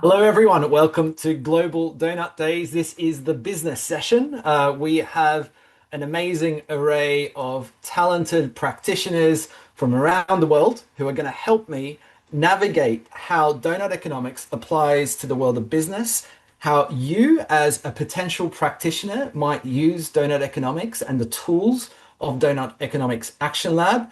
Hello, everyone. Welcome to Global Donut Days. This is the business session. We have an amazing array of talented practitioners from around the world who are going to help me navigate how donut economics applies to the world of business, how you, as a potential practitioner, might use donut economics and the tools of Donut Economics Action Lab.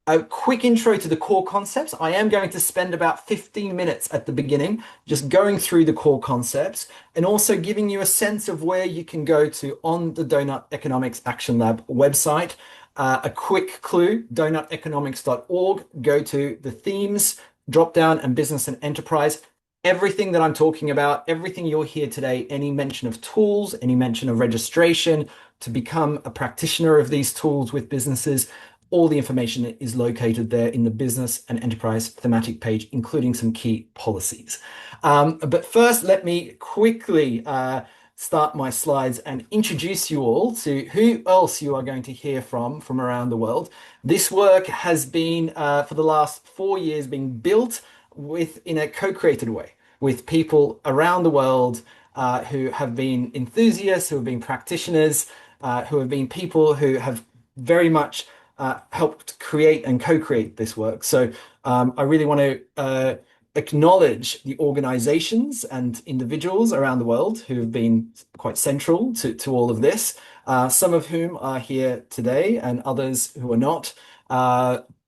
A quick intro to the core concepts. I am going to spend about 15 minutes at the beginning just going through the core concepts and also giving you a sense of where you can go to on the Doughnut Economics Action Lab website. A quick clue, doughuteconomics.org, go to the themes, drop down and business and enterprise. Everything that I'm talking about, everything you'll hear today, any mention of tools, any mention of registration to become a practitioner of these tools with businesses, all the information is located there in the business and enterprise thematic page, including some key policies. But first, let me quickly start my slides and introduce you all to who else you are going to hear from around the world. This work has been, for the last 4 years, being built in a co-created way with people around the world who have been enthusiasts, who have been practitioners, who have been people who have very much helped create and co-create this work. So I really want to acknowledge the organizations and individuals around the world who have been quite central to all of this, some of whom are here today and others who are not.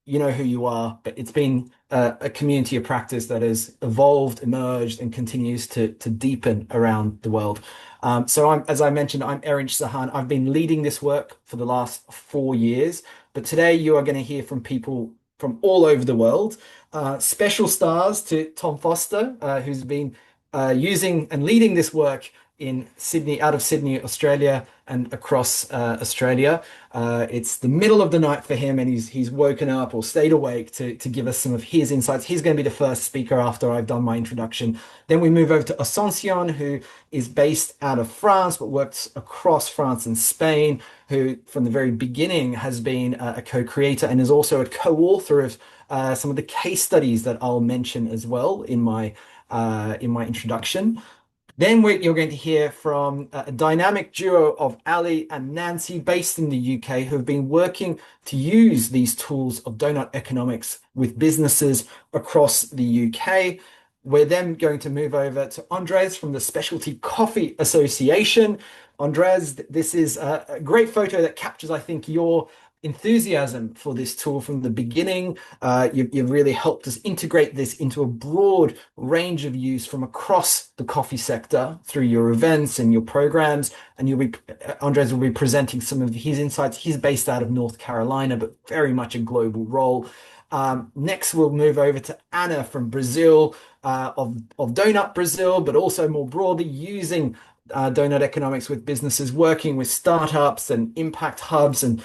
You know who you are, but it's been a community of practice that has evolved, emerged, and continues to deepen around the world. As I mentioned, I'm Erinch Sahan. I've been leading this work for the last 4 years. But today you are going to hear from people from all over the world. Special stars to Tom Foster, who's been using and leading this work in Sydney, out of Sydney, Australia, and across Australia. It's the middle of the night for him, and he's woken up or stayed awake to give us some of his insights. He's going to be the first speaker after I've done my introduction. Then we move over to Asuncion, who is based out of France but works across France and Spain, who from the very beginning has been a co-creator and is also a co-author of some of the case studies that I'll mention as well in my introduction. Then you're going to hear from a dynamic duo of Ali and Nancy based in the UK who have been working to use these tools of donut economics with businesses across the UK. We're then going to move over to Andres from the Specialty Coffee Association. Andres, this is a great photo that captures, I think, your enthusiasm for this tool from the beginning. You've really helped us integrate this into a broad range of use from across the coffee sector through your events and your programs. And Andres will be presenting some of his insights. He's based out of North Carolina, but very much a global role. Next, we'll move over to Anna from Brazil, of Doughnut Brazil, but also more broadly using donut economics with businesses, working with startups and impact hubs and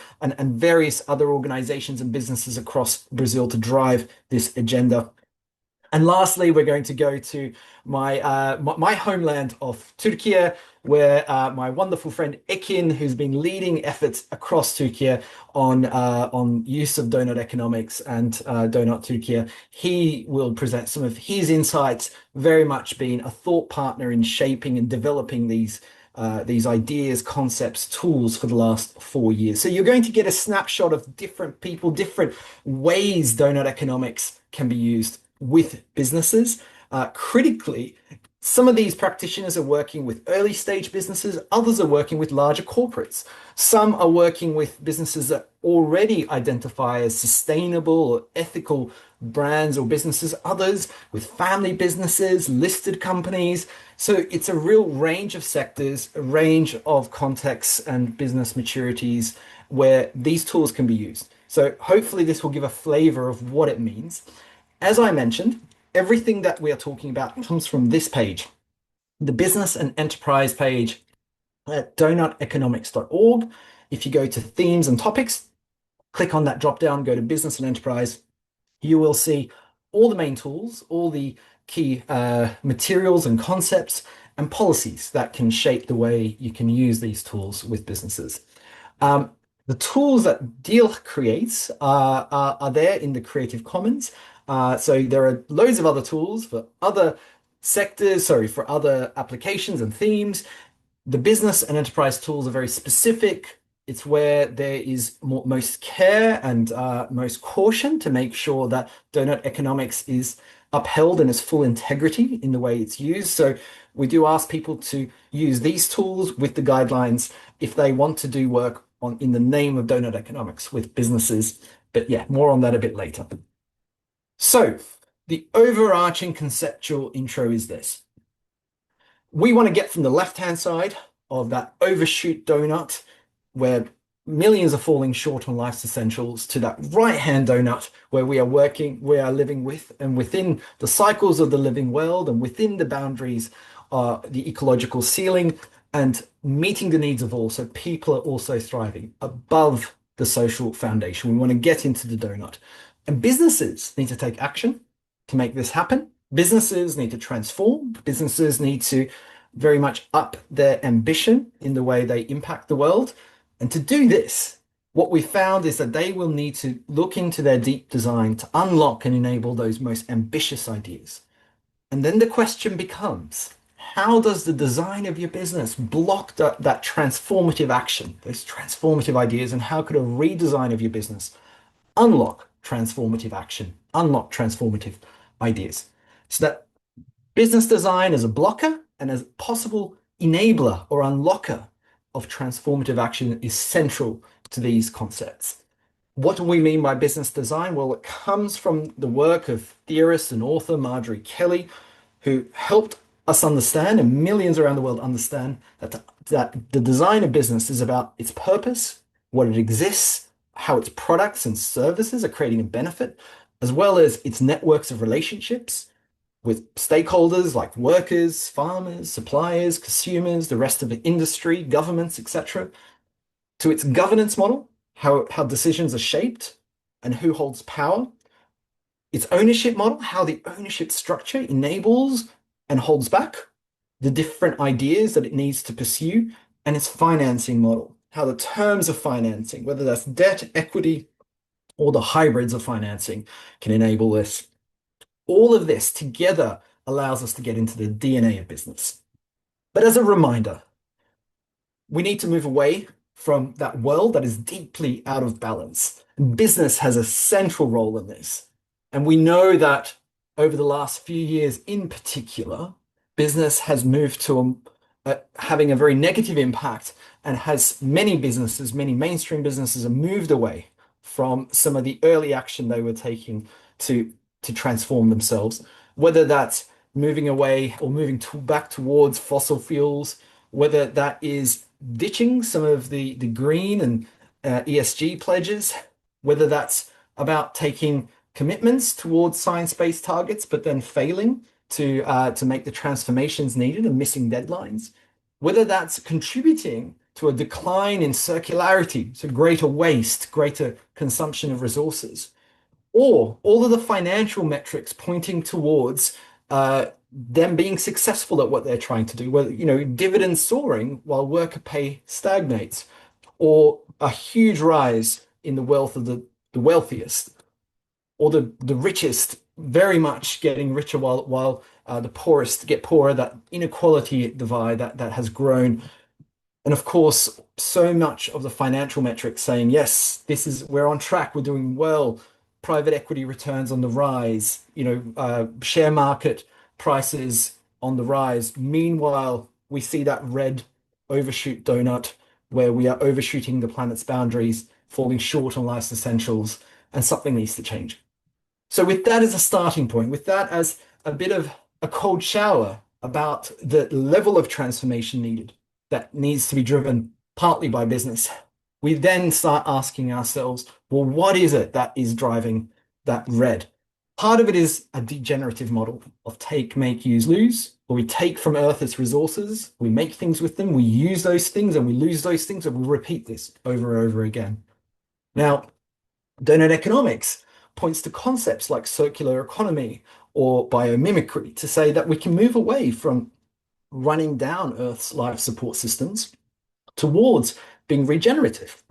various other organizations and businesses across Brazil to drive this agenda. And lastly, we're going to go to my homeland of Turkey, where my wonderful friend Ekin, who's been leading efforts across Turkey on use of donut economics and Donut Turkey, he will present some of his insights, very much being a thought partner in shaping and developing these ideas, concepts, tools for the last 4 years. So you're going to get a snapshot of different people, different ways donut economics can be used with businesses. Critically, some of these practitioners are working with early stage businesses, others are working with larger corporates. Some are working with businesses that already identify as sustainable or ethical brands or businesses, others with family businesses, listed companies. So it's a real range of sectors, a range of contexts and business maturities where these tools can be used. So hopefully this will give a flavor of what it means. As I mentioned, everything that we are talking about comes from this page, the business and enterprise page at doughuteconomics.org. If you go to themes and topics, click on that drop down, go to business and enterprise, you will see all the main tools, all the key materials and concepts and policies that can shape the way you can use these tools with businesses. The tools that Deal creates are there in the Creative Commons. So there are loads of other tools for other sectors, sorry, for other applications and themes. The business and enterprise tools are very specific. It's where there is most care and most caution to make sure that Doughnut Economics is upheld in its full integrity in the way it's used. So we do ask people to use these tools with the guidelines if they want to do work on in the name of Doughnut Economics with businesses. But yeah, more on that a bit later. So the overarching conceptual intro is this. We want to get from the left-hand side of that overshoot donut where millions are falling short on life's essentials to that right-hand donut where we are working, we are living with and within the cycles of the living world and within the boundaries, the ecological ceiling and meeting the needs of all. So people are also thriving above the social foundation. We want to get into the donut. And businesses need to take action to make this happen. Businesses need to transform. Businesses need to very much up their ambition in the way they impact the world. And to do this, what we found is that they will need to look into their deep design to unlock and enable those most ambitious ideas. And then the question becomes, how does the design of your business block that transformative action, those transformative ideas, and how could a redesign of your business unlock transformative action, unlock transformative ideas? So that business design as a blocker and as a possible enabler or unlocker of transformative action is central to these concepts. What do we mean by business design? Well, it comes from the work of theorist and author Marjorie Kelly, who helped us understand, and millions around the world understand, that the design of business is about its purpose, what it exists, how its products and services are creating a benefit, as well as its networks of relationships with stakeholders like workers, farmers, suppliers, consumers, the rest of the industry, governments, etc., to its governance model, how decisions are shaped and who holds power, its ownership model, how the ownership structure enables and holds back the different ideas that it needs to pursue, and its financing model, how the terms of financing, whether that's debt, equity, or the hybrids of financing, can enable this. All of this together allows us to get into the DNA of business. But as a reminder, we need to move away from that world that is deeply out of balance. Business has a central role in this. And we know that over the last few years in particular, business has moved to having a very negative impact and has many businesses, many mainstream businesses have moved away from some of the early action they were taking to transform themselves, whether that's moving away or moving back towards fossil fuels, whether that is ditching some of the green and ESG pledges, whether that's about taking commitments towards science-based targets, but then failing to make the transformations needed and missing deadlines, whether that's contributing to a decline in circularity, so greater waste, greater consumption of resources, or all of the financial metrics pointing towards them being successful at what they're trying to do, whether, dividends soaring while worker pay stagnates, or a huge rise in the wealth of the wealthiest, or the richest very much getting richer while the poorest get poorer, that inequality divide that has grown. And of course, so much of the financial metrics saying, yes, we're on track, we're doing well, private equity returns on the rise, share market prices on the rise. Meanwhile, we see that red overshoot donut where we are overshooting the planet's boundaries, falling short on life's essentials, and something needs to change. So with that as a starting point, with that as a bit of a cold shower about the level of transformation needed that needs to be driven partly by business, we then start asking ourselves, well, what is it that is driving that red? Part of it is a degenerative model of take, make, use, lose, where we take from Earth its resources, we make things with them, we use those things, and we lose those things, and we repeat this over and over again. Now, Doughnut Economics points to concepts like circular economy or biomimicry to say that we can move away from running down Earth's life support systems towards being regenerative,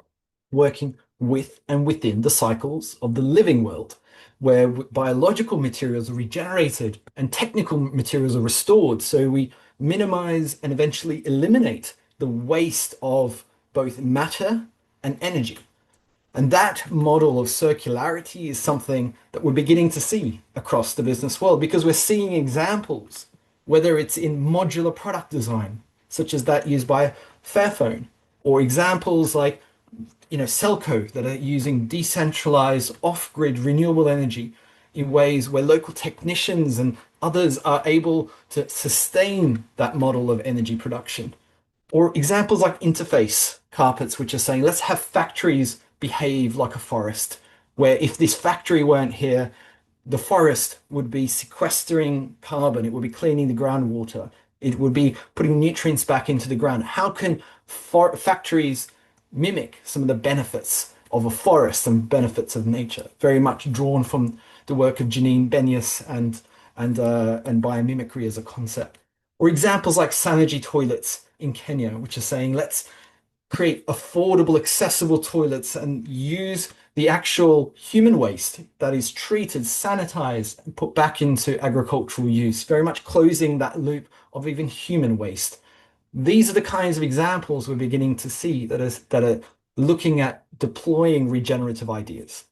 working with and within the cycles of the living world. where biological materials are regenerated and technical materials are restored. So we minimize and eventually eliminate the waste of both matter and energy. And that model of circularity is something that we're beginning to see across the business world because we're seeing examples, whether it's in modular product design, such as that used by Fairphone, or examples like Selco that are using decentralized off-grid renewable energy in ways where local technicians and others are able to sustain that model of energy production. Or examples like interface carpets, which are saying, let's have factories behave like a forest, where if this factory weren't here, the forest would be sequestering carbon, it would be cleaning the groundwater, it would be putting nutrients back into the ground. How can factories mimic some of the benefits of a forest and benefits of nature? Very much drawn from the work of Janine Benyus and biomimicry as a concept. Or examples like Sanergy toilets in Kenya, which are saying, let's create affordable, accessible toilets and use the actual human waste that is treated, sanitized, and put back into agricultural use, very much closing that loop of even human waste. These are the kinds of examples we're beginning to see that are looking at deploying regenerative ideas.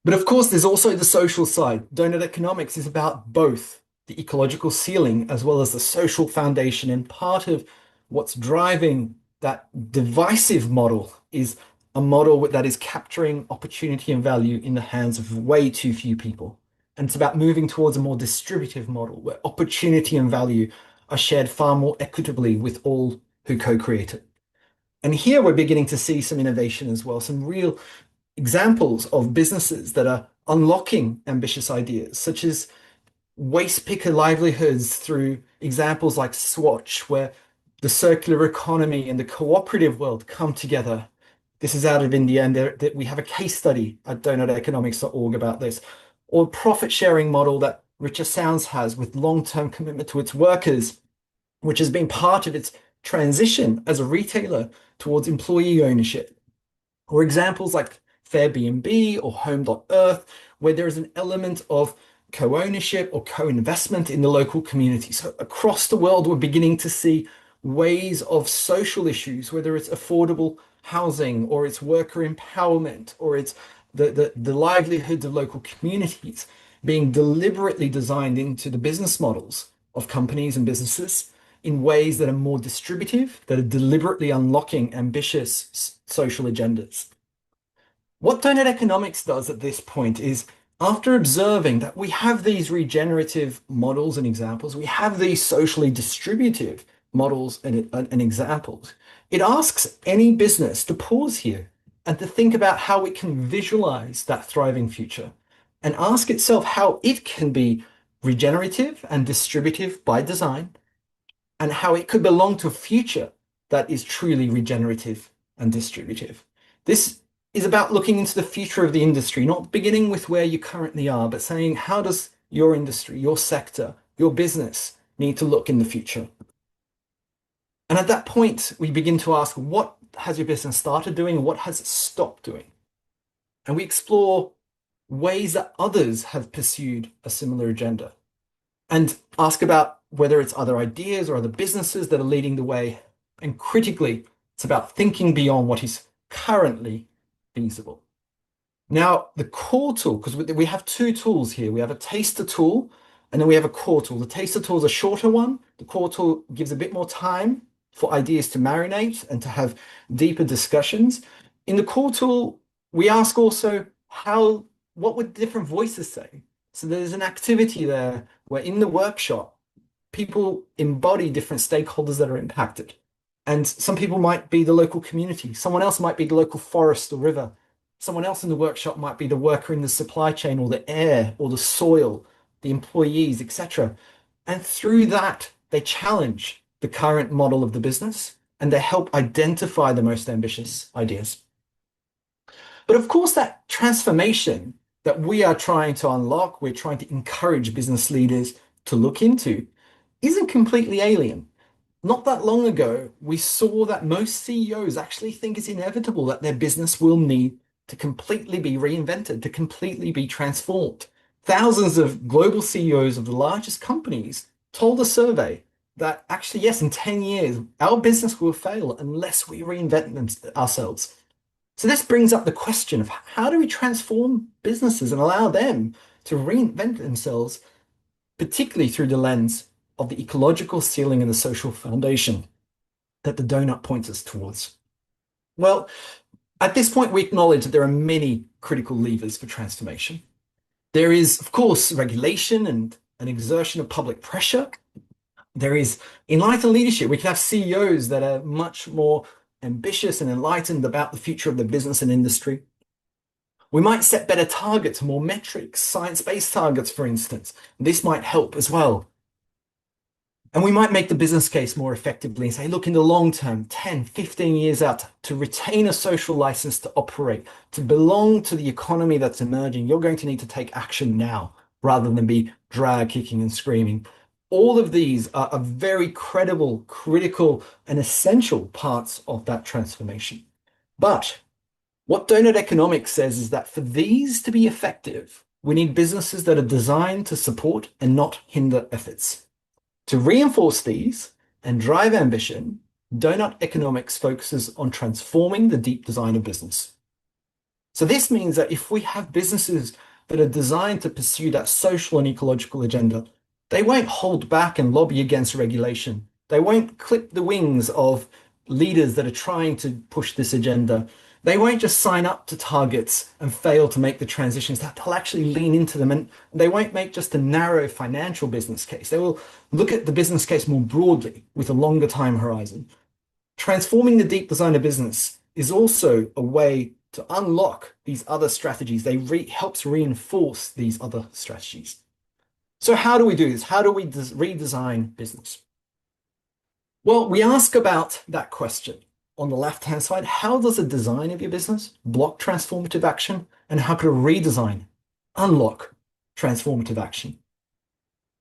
But of course, there's also the social side. Doughnut Economics is about both the ecological ceiling as well as the social foundation. And part of what's driving that divisive model is a model that is capturing opportunity and value in the hands of way too few people. And it's about moving towards a more distributive model where opportunity and value are shared far more equitably with all who co-create it. And here we're beginning to see some innovation as well, some real examples of businesses that are unlocking ambitious ideas, such as waste picker livelihoods through examples like Swatch, where the circular economy and the cooperative world come together. This is out of India, and we have a case study at doughuteconomics.org about this. Or profit sharing model that Richer Sounds has with long-term commitment to its workers, which has been part of its transition as a retailer towards employee ownership. Or examples like Fairbnb or Home.Earth, where there is an element of co-ownership or co-investment in the local community. So across the world, we're beginning to see ways of social issues, whether it's affordable housing or it's worker empowerment or it's the livelihoods of local communities being deliberately designed into the business models of companies and businesses in ways that are more distributive, that are deliberately unlocking ambitious social agendas. What Doughnut Economics does at this point is, after observing that we have these regenerative models and examples, we have these socially distributive models and examples, it asks any business to pause here and to think about how it can visualize that thriving future and ask itself how it can be regenerative and distributive by design and how it could belong to a future that is truly regenerative and distributive. This is about looking into the future of the industry, not beginning with where you currently are, but saying, how does your industry, your sector, your business need to look in the future? And at that point, we begin to ask, what has your business started doing and what has it stopped doing? And we explore ways that others have pursued a similar agenda and ask about whether it's other ideas or other businesses that are leading the way. And critically, it's about thinking beyond what is currently feasible. Now, the core tool, because we have two tools here. We have a taster tool, and then we have a core tool. The taster tool is a shorter one. The core tool gives a bit more time for ideas to marinate and to have deeper discussions. In the core tool, we ask also what would different voices say? So there's an activity there where in the workshop, people embody different stakeholders that are impacted. And some people might be the local community. Someone else might be the local forest or river. Someone else in the workshop might be the worker in the supply chain or the air or the soil, the employees, etc. And through that, they challenge the current model of the business and they help identify the most ambitious ideas. But of course, that transformation that we are trying to unlock, we're trying to encourage business leaders to look into, isn't completely alien. Not that long ago, we saw that most CEOs actually think it's inevitable that their business will need to completely be reinvented, to completely be transformed. Thousands of global CEOs of the largest companies told a survey that actually, yes, in 10 years, our business will fail unless we ourselves. So this brings up the question of how do we transform businesses and allow them to reinvent themselves, particularly through the lens of the ecological ceiling and the social foundation that the donut points us towards? Well, at this point, we acknowledge that there are many critical levers for transformation. There is, of course, regulation and an exertion of public pressure. There is enlightened leadership. We can have CEOs that are much more ambitious and enlightened about the future of the business and industry. We might set better targets, more metrics, science-based targets, for instance. This might help as well. And we might make the business case more effectively and say, look, in the long term, 10, 15 years out, to retain a social license to operate, to belong to the economy that's emerging, you're going to need to take action now rather than be drag kicking and screaming. All of these are very credible, critical, and essential parts of that transformation. But what Doughnut Economics says is that for these to be effective, we need businesses that are designed to support and not hinder efforts. To reinforce these and drive ambition, Doughnut Economics focuses on transforming the deep design of business. So this means that if we have businesses that are designed to pursue that social and ecological agenda, they won't hold back and lobby against regulation. They won't clip the wings of leaders that are trying to push this agenda. They won't just sign up to targets and fail to make the transitions. They'll actually lean into them, and they won't make just a narrow financial business case. They will look at the business case more broadly with a longer time horizon. Transforming the deep design of business is also a way to unlock these other strategies. Helps reinforce these other strategies. So how do we do this? How do we redesign business? Well, we ask about that question. On the left-hand side, how does a design of your business block transformative action? And how could a redesign unlock transformative action?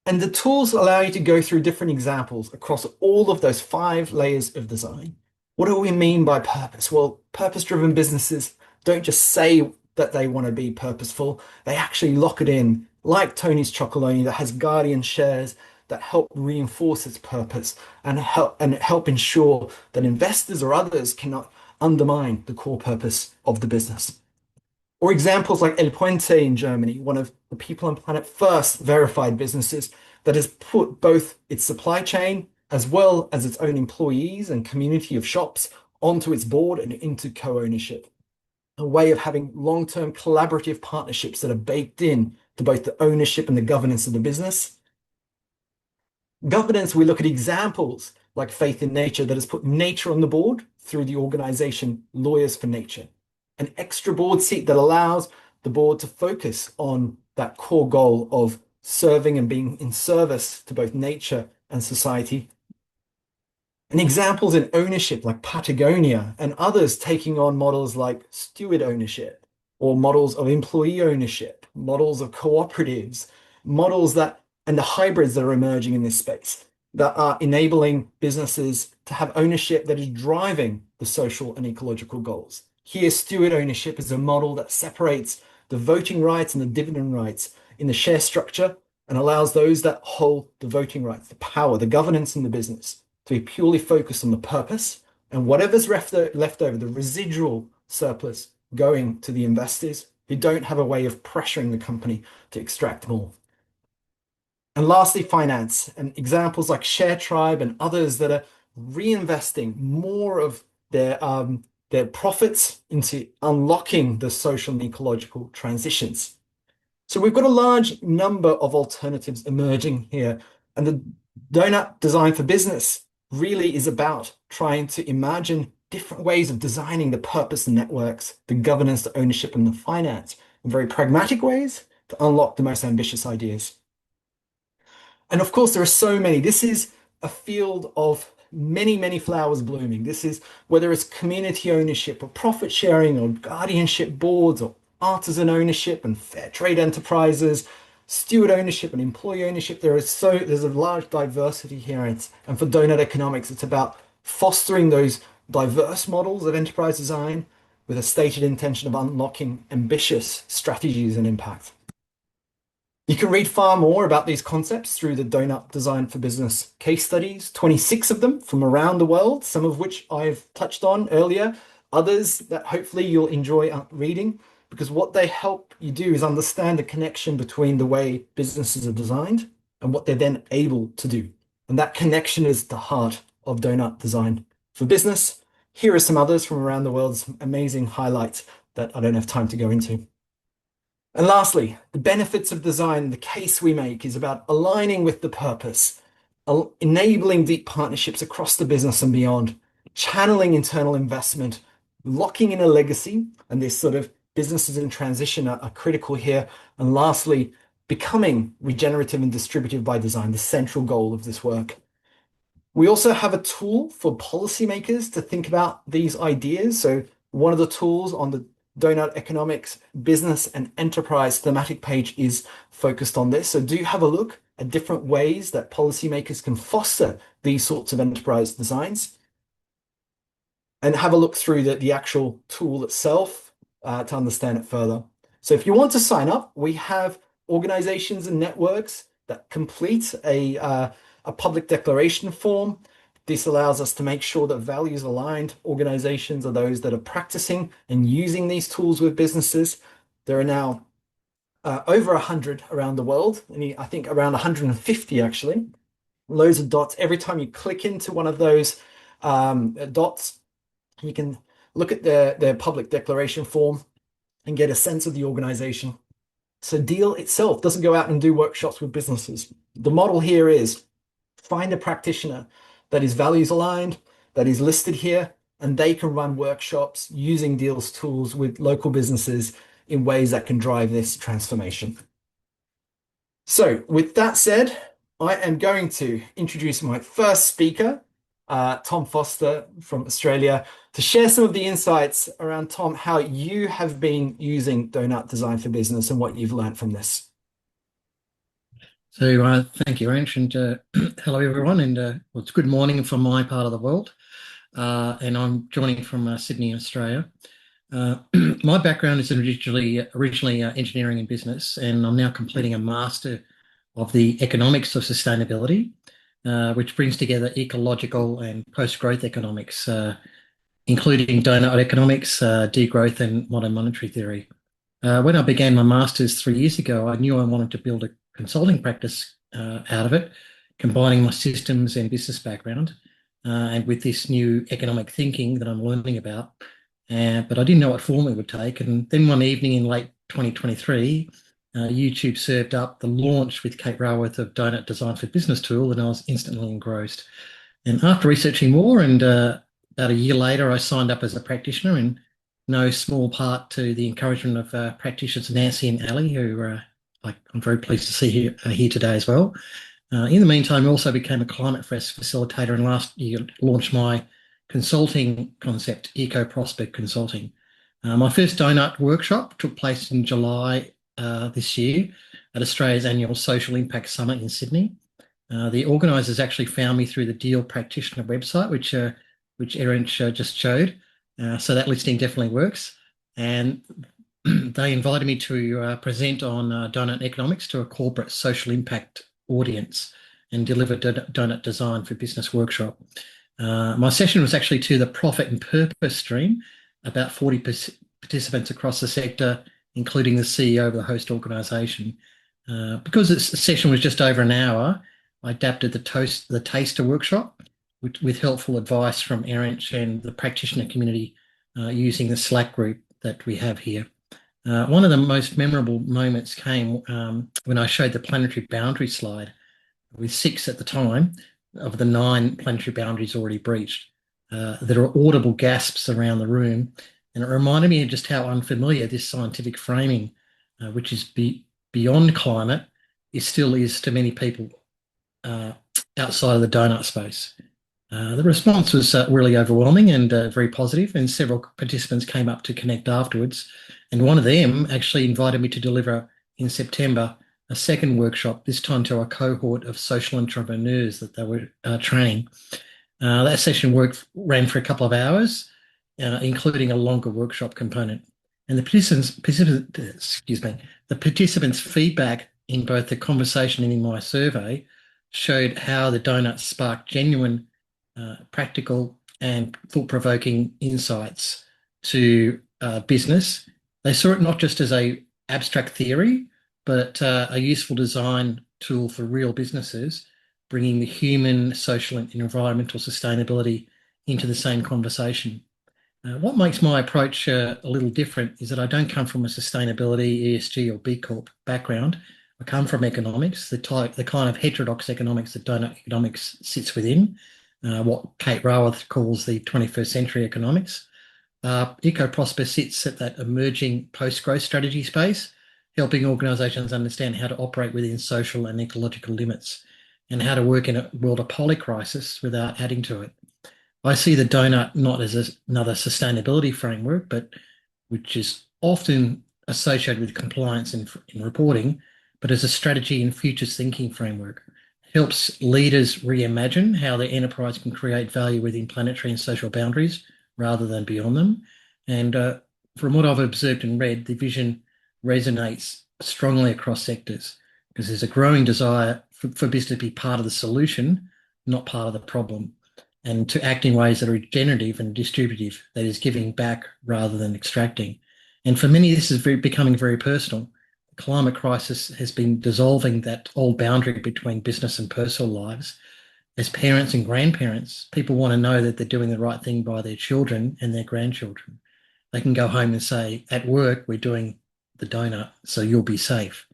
And the tools allow you to go through different examples across all of those 5 layers of design. What do we mean by purpose? Well, purpose-driven businesses don't just say that they want to be purposeful. They actually lock it in, like Tony's Chocolonely that has guardian shares that help reinforce its purpose and help ensure that investors or others cannot undermine the core purpose of the business. Or examples like El Puente in Germany, one of the People on Planet first verified businesses that has put both its supply chain as well as its own employees and community of shops onto its board and into co-ownership. A way of having long-term collaborative partnerships that are baked in to both the ownership and the governance of the business. Governance, we look at examples like Faith in Nature that has put nature on the board through the organization Lawyers for Nature. An extra board seat that allows the board to focus on that core goal of serving and being in service to both nature and society. And examples in ownership like Patagonia and others taking on models like steward ownership or models of employee ownership, models of cooperatives, models that and the hybrids that are emerging in this space that are enabling businesses to have ownership that is driving the social and ecological goals. Here, steward ownership is a model that separates the voting rights and the dividend rights in the share structure and allows those that hold the voting rights, the power, the governance in the business to be purely focused on the purpose and whatever's left over, the residual surplus going to the investors who don't have a way of pressuring the company to extract more. And lastly, finance and examples like Share Tribe and others that are reinvesting more of their profits into unlocking the social and ecological transitions. So we've got a large number of alternatives emerging here. And the Doughnut Design for Business really is about trying to imagine different ways of designing the purpose and networks, the governance, the ownership, and the finance in very pragmatic ways to unlock the most ambitious ideas. And of course, there are so many. This is a field of many, many flowers blooming. This is whether it's community ownership or profit sharing or guardianship boards or artisan ownership and fair trade enterprises, steward ownership and employee ownership. There's a large diversity here. And for Doughnut Economics, it's about fostering those diverse models of enterprise design with a stated intention of unlocking ambitious strategies and impact. You can read far more about these concepts through the Doughnut Design for Business case studies, 26 of them from around the world, some of which I've touched on earlier, others that hopefully you'll enjoy reading, because what they help you do is understand the connection between the way businesses are designed and what they're then able to do. And that connection is the heart of Doughnut Design for Business. Here are some others from around the world, some amazing highlights that I don't have time to go into. And lastly, the benefits of design, the case we make is about aligning with the purpose, enabling deep partnerships across the business and beyond, channeling internal investment, locking in a legacy, and this sort of businesses in transition are critical here. And lastly, becoming regenerative and distributive by design, the central goal of this work. We also have a tool for policymakers to think about these ideas. So one of the tools on the Doughnut Economics business and enterprise thematic page is focused on this. So do have a look at different ways that policymakers can foster these sorts of enterprise designs and have a look through the actual tool itself to understand it further. So if you want to sign up, we have organizations and networks that complete a public declaration form. This allows us to make sure that values aligned organizations are those that are practicing and using these tools with businesses. There are now over 100 around the world, and I think around 150 actually. Loads of dots. Every time you click into one of those dots, you can look at their public declaration form and get a sense of the organization. So Deal itself doesn't go out and do workshops with businesses. The model here is find a practitioner that is values aligned, that is listed here, and they can run workshops using Deal's tools with local businesses in ways that can drive this transformation. So with that said, I am going to introduce my first speaker, Tom Foster from Australia, to share some of the insights around, Tom, how you have been using Doughnut Design for Business and what you've learned from this. So thank you, Ranch, and hello everyone, and well, it's good morning from my part of the world, and I'm joining from Sydney, Australia. My background is originally engineering and business, and I'm now completing a Master of the Economics of Sustainability, which brings together ecological and post-growth economics, including Doughnut Economics, degrowth, and modern monetary theory. When I began my Masters 3 years ago, I knew I wanted to build a consulting practice out of it, combining my systems and business background, and with this new economic thinking that I'm learning about. But I didn't know what form it would take. And then one evening in late 2023, YouTube served up the launch with Kate Raworth of Doughnut Design for Business tool, and I was instantly engrossed. And after researching more, and about a year later, I signed up as a practitioner, in no small part to the encouragement of practitioners Nancy and Ali, who I'm very pleased to see here today as well. In the meantime, I also became a Climate Fresh facilitator, and last year launched my consulting concept, Eco Prospect Consulting. My first Doughnut workshop took place in July this year at Australia's annual Social Impact Summit in Sydney. The organisers actually found me through the Deal Practitioner website, which Erin just showed. So that listing definitely works. And they invited me to present on Doughnut Economics to a corporate social impact audience and deliver Doughnut Design for Business workshop. My session was actually to the profit and purpose stream, about 40 participants across the sector, including the CEO of the host organisation. Because this session was just over an hour, I adapted the taster workshop with helpful advice from Erin and the practitioner community using the Slack group that we have here. One of the most memorable moments came when I showed the planetary boundary slide with 6 at the time of the 9 planetary boundaries already breached. There are audible gasps around the room, and it reminded me of just how unfamiliar this scientific framing, which is beyond climate, still is to many people outside of the Doughnut space. The response was really overwhelming and very positive, and several participants came up to connect afterwards. And one of them actually invited me to deliver in September a second workshop, this time to a cohort of social entrepreneurs that they were training. That session ran for a couple of hours, including a longer workshop component. And the participants' feedback in both the conversation and in my survey showed how the donuts sparked genuine, practical, and thought-provoking insights to business. They saw it not just as a abstract theory, but a useful design tool for real businesses, bringing the human, social, and environmental sustainability into the same conversation. What makes my approach a little different is that I don't come from a sustainability, ESG, or B Corp background. I come from economics, the kind of heterodox economics that Doughnut Economics sits within, what Kate Raworth calls the 21st century economics. EcoProsper sits at that emerging post-growth strategy space, helping organisations understand how to operate within social and ecological limits and how to work in a world of polycrisis without adding to it. I see the donut not as another sustainability framework, but which is often associated with compliance and in reporting, but as a strategy and futures thinking framework. It helps leaders reimagine how their enterprise can create value within planetary and social boundaries rather than beyond them. And from what I've observed and read, the vision resonates strongly across sectors because there's a growing desire for business to be part of the solution, not part of the problem, and to act in ways that are regenerative and distributive, that is giving back rather than extracting. And for many, this is becoming very personal. The climate crisis has been dissolving that old boundary between business and personal lives. As parents and grandparents, people want to know that they're doing the right thing by their children and their grandchildren. They can go home and say, at work, we're doing the donut, so you'll be safe.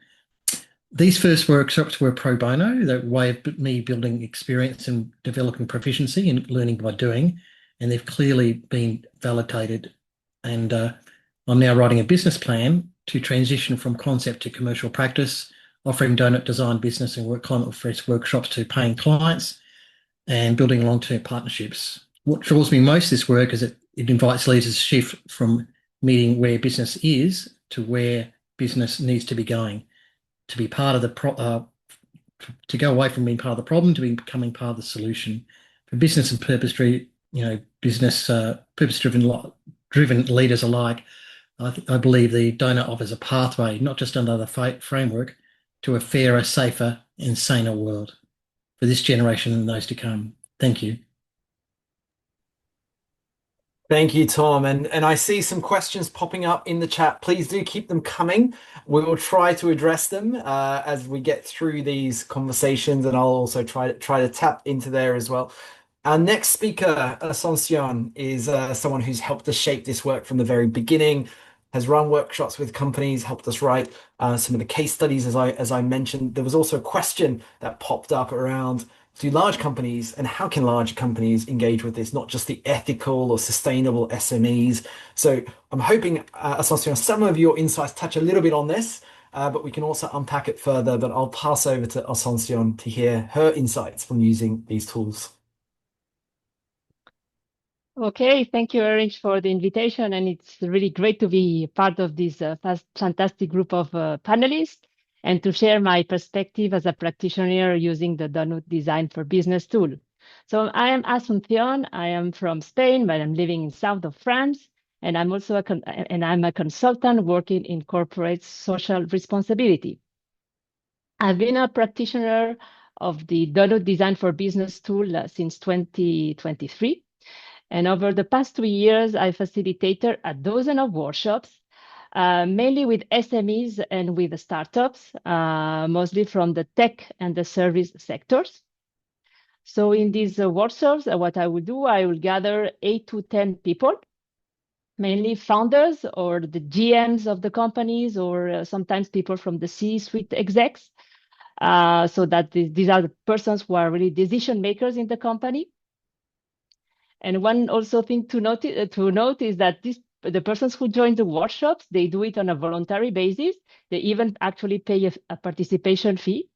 These first workshops were pro bono, that way of me building experience and developing proficiency and learning by doing, and they've clearly been validated. And I'm now writing a business plan to transition from concept to commercial practice, offering donut design business and work climate fresh workshops to paying clients and building long-term partnerships. What draws me most this work is it invites leaders to shift from meeting where business is to where business needs to be going, to be part of to go away from being part of the problem to becoming part of the solution. For business and business purpose-driven leaders alike, I believe the donut offers a pathway, not just another framework, to a fairer, safer, and saner world for this generation and those to come. Thank you. Thank you, Tom. And I see some questions popping up in the chat. Please do keep them coming. We will try to address them as we get through these conversations, and I'll also try to tap into there as well. Our next speaker, Asuncion, is someone who's helped us shape this work from the very beginning, has run workshops with companies, helped us write some of the case studies, as I mentioned. There was also a question that popped up around, do large companies and how can large companies engage with this, not just the ethical or sustainable SMEs? So I'm hoping, Asuncion, some of your insights touch a little bit on this, but we can also unpack it further. But I'll pass over to Asuncion to hear her insights from using these tools. Okay, thank you, Erich, for the invitation. And it's really great to be part of this fantastic group of panelists and to share my perspective as a practitioner using the Doughnut Design for Business tool. So I am Asuncion. I am from Spain, but I'm living in south of France. And I'm also I'm a consultant working in corporate social responsibility. I've been a practitioner of the Doughnut Design for Business tool since 2023. And over the past 3 years, I facilitated a dozen of workshops, mainly with SMEs and with startups, mostly from the tech and the service sectors. So in these workshops, what I will do, I will gather 8 to 10 people, mainly founders or the GMs of the companies, or sometimes people from the C-suite execs. So that these are the persons who are really decision makers in the company. And one also thing to note is that the persons who join the workshops, they do it on a voluntary basis. They even actually pay a participation fee.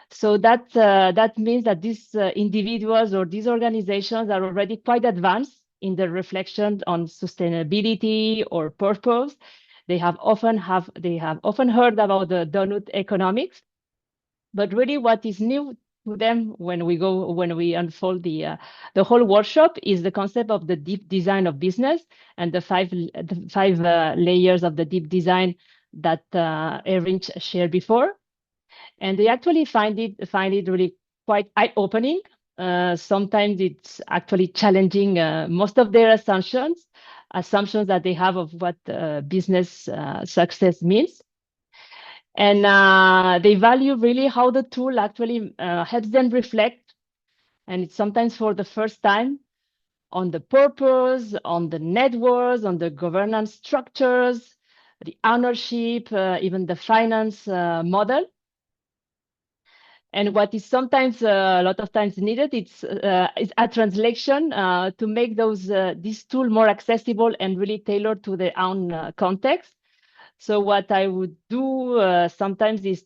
So that means that these individuals or these organizations are already quite advanced in the reflection on sustainability or purpose. They have often heard about the Doughnut Economics, but really what is new to them when we unfold the whole workshop is the concept of the deep design of business and the five layers of the deep design that Erinch shared before. And they actually find it really quite eye-opening. Sometimes it's actually challenging most of their assumptions that they have of what business success means. And they value really how the tool actually helps them reflect, and it's sometimes for the first time, on the purpose, on the networks, on the governance structures, the ownership, even the finance model. And what is sometimes a lot of times needed, is a translation to make this tool more accessible and really tailored to their own context. So what I would do sometimes is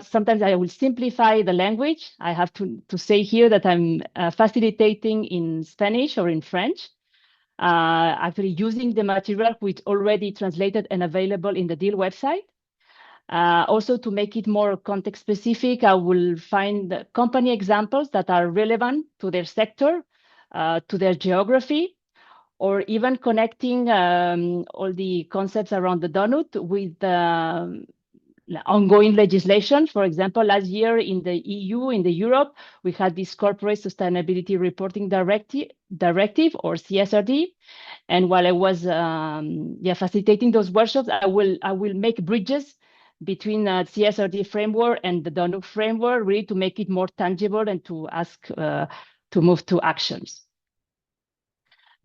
sometimes I will simplify the language. I have to say here that I'm facilitating in Spanish or in French, actually using the material which already translated and available in the DEAL website. Also, to make it more context specific, I will find company examples that are relevant to their sector, to their geography, or even connecting all the concepts around the donut with ongoing legislation. For example, last year in the EU, in the Europe, we had this Corporate Sustainability Reporting Directive or CSRD. And while I was facilitating those workshops, I will make bridges between CSRD framework and the donut framework, really to make it more tangible and to ask to move to actions.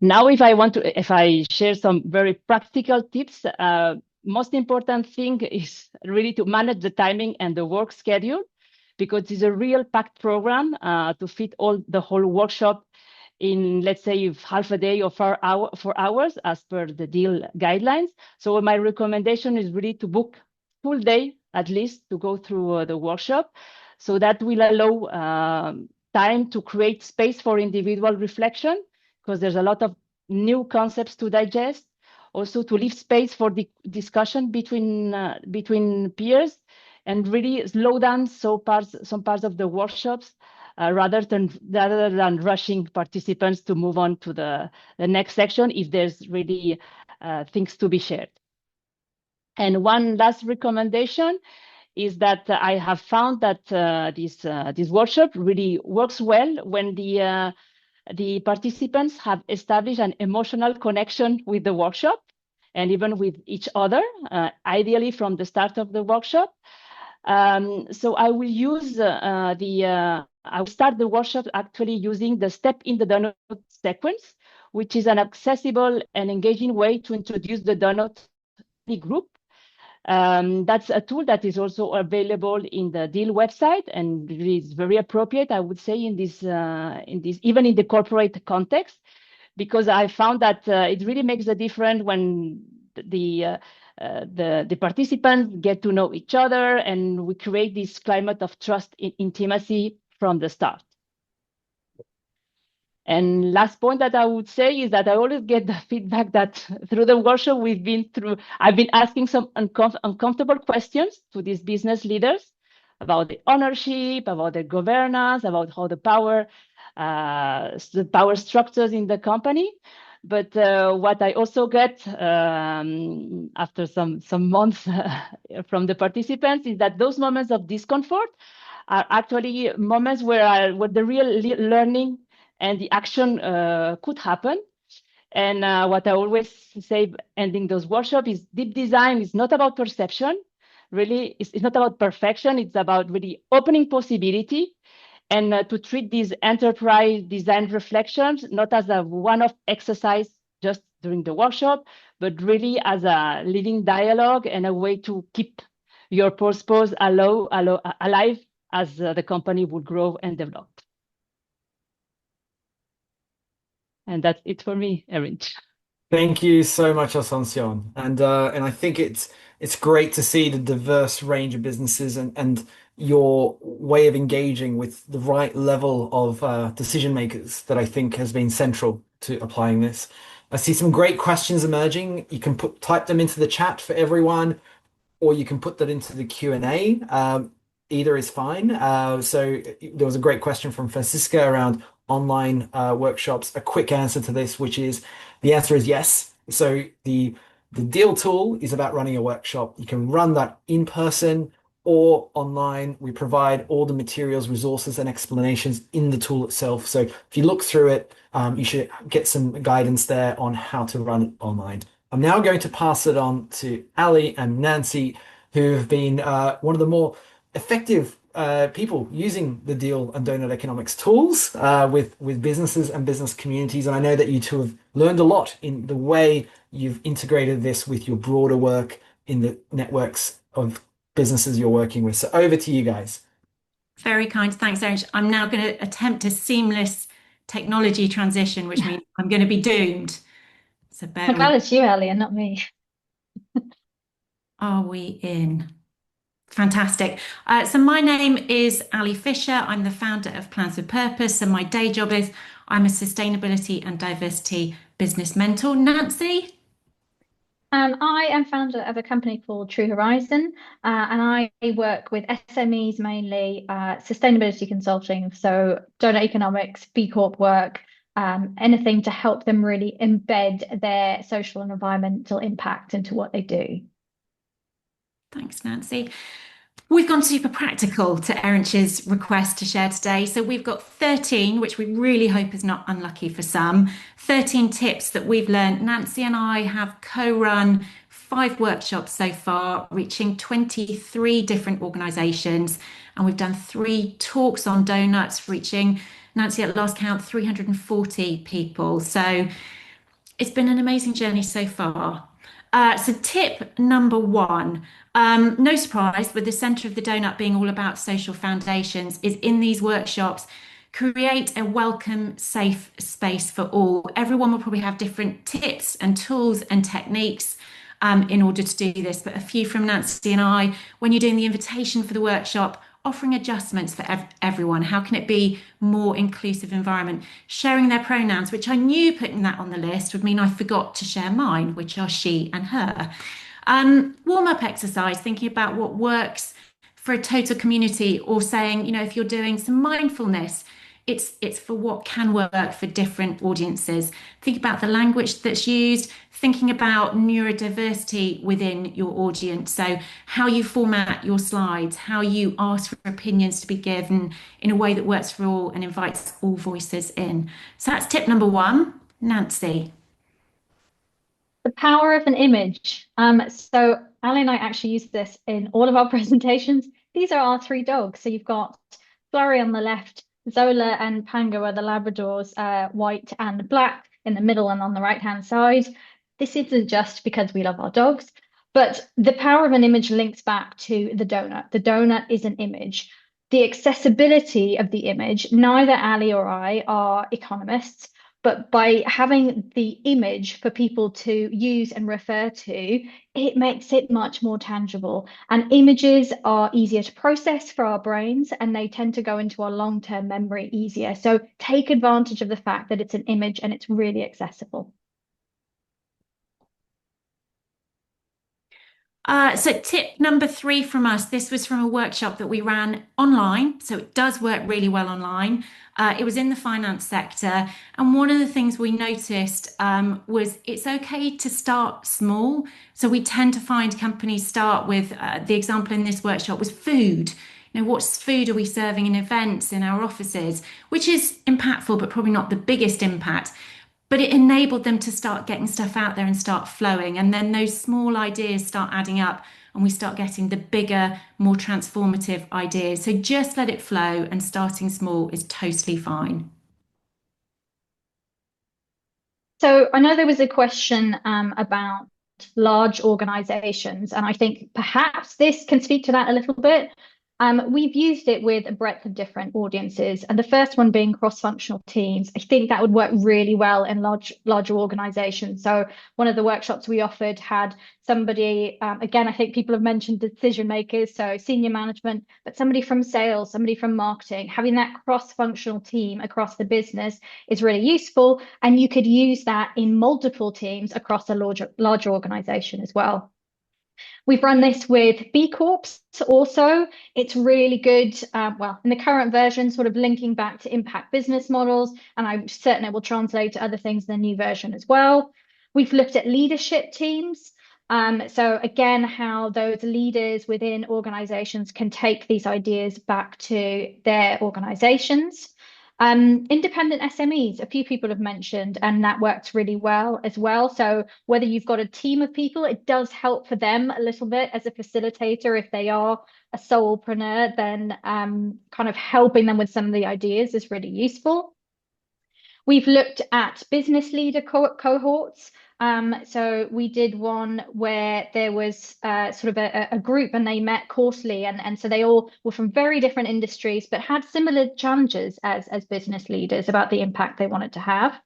Now, if I share some very practical tips, most important thing is really to manage the timing and the work schedule, because it's a real packed program to fit the whole workshop in, let's say, half a day or 4 hours as per the DEAL guidelines. So my recommendation is really to book full day at least to go through the workshop. So that will allow time to create space for individual reflection, because there's a lot of new concepts to digest. Also to leave space for the discussion between peers, and really slow down some parts of the workshops rather than rushing participants to move on to the next section if there's really things to be shared. And one last recommendation is that I have found that this workshop really works well when the participants have established an emotional connection with the workshop and even with each other, ideally from the start of the workshop. So I will use I will start the workshop actually using the Step in the Donut sequence, which is an accessible and engaging way to introduce the donut group. That's a tool that is also available in the DEAL website, and it is very appropriate, I would say, in this even in the corporate context, because I found that it really makes a difference when the participants get to know each other, and we create this climate of trust and intimacy from the start. And last point that I would say is that I always get the feedback that through the workshop I've been asking some uncomfortable questions to these business leaders about the ownership, about the governance, about how the power structures in the company. But what I also get after some months from the participants is that those moments of discomfort are actually moments where the real learning and the action could happen. And what I always say ending those workshops is deep design is not about perception. Really, it's not about perfection. It's about really opening possibility, and to treat these enterprise design reflections not as a one-off exercise just during the workshop, but really as a living dialogue and a way to keep your purpose alive as the company would grow and develop. And that's it for me, Erin. Thank you so much, Asuncion. And I think it's great to see the diverse range of businesses and your way of engaging with the right level of decision makers that I think has been central to applying this. I see some great questions emerging. You can type them into the chat for everyone, or you can put that into the Q&A. either is fine. So there was a great question from Francisca around online workshops. A quick answer to this, which is the answer is yes. So the deal tool is about running a workshop. You can run that in person or online. We provide all the materials, resources, and explanations in the tool itself. So if you look through it, you should get some guidance there on how to run it online. I'm now going to pass it on to Ali and Nancy, who have been one of the more effective people using the Deal and Doughnut Economics tools with businesses and business communities. And I know that you two have learned a lot in the way you've integrated this with your broader work in the networks of businesses you're working with. So over to you guys. Very kind. Thanks, Aaron. I'm now going to attempt a seamless technology transition, which means I'm going to be doomed. So I'm glad it's you, Ellie, and not me. Are we in? Fantastic. So my name is Ali Fisher. I'm the founder of Plans with Purpose, and my day job is I'm a sustainability and diversity business mentor. Nancy? I am founder of a company called True Horizon, and I work with SMEs mainly, sustainability consulting, so Doughnut Economics, B Corp work, anything to help them really embed their social and environmental impact into what they do. Thanks, Nancy. We've gone super practical to Erinch's request to share today. So we've got 13, which we really hope is not unlucky for some, 13 tips that we've learned. Nancy and I have co-run 5 workshops so far, reaching 23 different organisations. And we've done 3 talks on donuts, reaching, Nancy, at last count, 340 people. So it's been an amazing journey so far. So tip number 1, no surprise, with the centre of the donut being all about social foundations, is in these workshops, create a welcome, safe space for all. Everyone will probably have different tips and tools and techniques in order to do this, but a few from Nancy and I, when you're doing the invitation for the workshop, offering adjustments for everyone. How can it be more inclusive environment? Sharing their pronouns, which I knew putting that on the list would mean I forgot to share mine, which are she and her. Warm-up exercise, thinking about what works for a total community, or saying, you know, if you're doing some mindfulness, it's for what can work for different audiences. Think about the language that's used, thinking about neurodiversity within your audience. So how you format your slides, how you ask for opinions to be given in a way that works for all and invites all voices in. So that's tip number 1. Nancy. The power of an image. So Ali and I actually use this in all of our presentations. These are our 3 dogs. So you've got Flurry on the left, Zola and Pango are the Labradors, white and black in the middle and on the right-hand side. This isn't just because we love our dogs, but the power of an image links back to the donut. The donut is an image. The accessibility of the image, neither Ali or I are economists, but by having the image for people to use and refer to, it makes it much more tangible. And images are easier to process for our brains, and they tend to go into our long-term memory easier. So take advantage of the fact that it's an image and it's really accessible. So tip number 3 from us, this was from a workshop that we ran online. So it does work really well online. It was in the finance sector. And one of the things we noticed was it's okay to start small. So we tend to find companies start with, the example in this workshop was food. You know, what food are we serving in events, in our offices, which is impactful, but probably not the biggest impact. But it enabled them to start getting stuff out there and start flowing. And then those small ideas start adding up and we start getting the bigger, more transformative ideas. So just let it flow, and starting small is totally fine. So I know there was a question about large organizations, and I think perhaps this can speak to that a little bit. We've used it with a breadth of different audiences, and the first one being cross-functional teams. I think that would work really well in larger organizations. So one of the workshops we offered had somebody, again, I think people have mentioned decision makers, so senior management, but somebody from sales, somebody from marketing. Having that cross-functional team across the business is really useful, and you could use that in multiple teams across a larger organization as well. We've run this with B Corps also. It's really good. Well, in the current version, sort of linking back to impact business models, and I'm certain it will translate to other things in the new version as well. We've looked at leadership teams. So again, how those leaders within organizations can take these ideas back to their organizations. Independent SMEs, a few people have mentioned, and that works really well as well. So whether you've got a team of people, it does help for them a little bit as a facilitator. If they are a solopreneur, then kind of helping them with some of the ideas is really useful. We've looked at business leader cohorts. So we did one where there was sort of a group and they met quarterly, and so they all were from very different industries but had similar challenges as business leaders about the impact they wanted to have.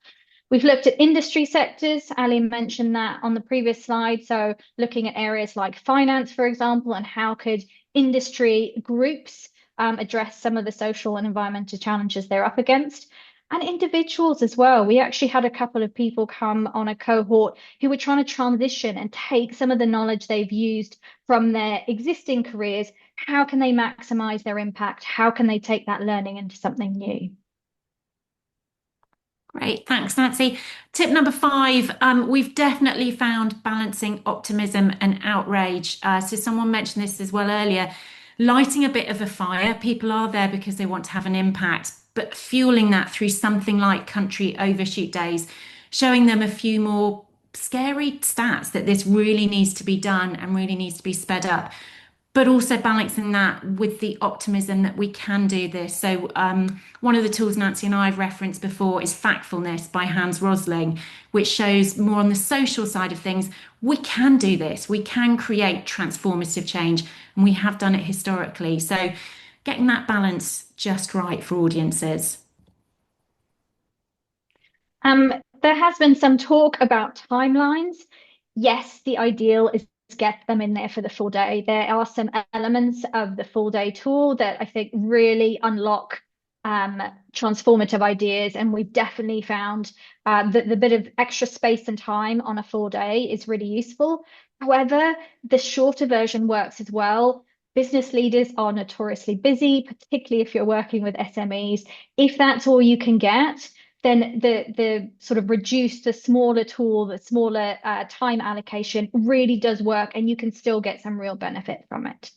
We've looked at industry sectors. Ali mentioned that on the previous slide. So looking at areas like finance, for example, and how could industry groups address some of the social and environmental challenges they're up against. And individuals as well. We actually had a couple of people come on a cohort who were trying to transition and take some of the knowledge they've used from their existing careers. How can they maximize their impact? How can they take that learning into something new? Great, thanks, Nancy. Tip number 5, we've definitely found balancing optimism and outrage. So someone mentioned this as well earlier, lighting a bit of a fire. People are there because they want to have an impact, but fueling that through something like country overshoot days, showing them a few more scary stats that this really needs to be done and really needs to be sped up, but also balancing that with the optimism that we can do this. So one of the tools Nancy and I have referenced before is Factfulness by Hans Rosling, which shows more on the social side of things. We can do this. We can create transformative change, and we have done it historically. So getting that balance just right for audiences. There has been some talk about timelines. Yes, the ideal is to get them in there for the full day. There are some elements of the full day tool that I think really unlock transformative ideas, and we've definitely found that the bit of extra space and time on a full day is really useful. However, the shorter version works as well. Business leaders are notoriously busy, particularly if you're working with SMEs. If that's all you can get, then the sort of reduced, the smaller tool, the smaller time allocation really does work, and you can still get some real benefit from it.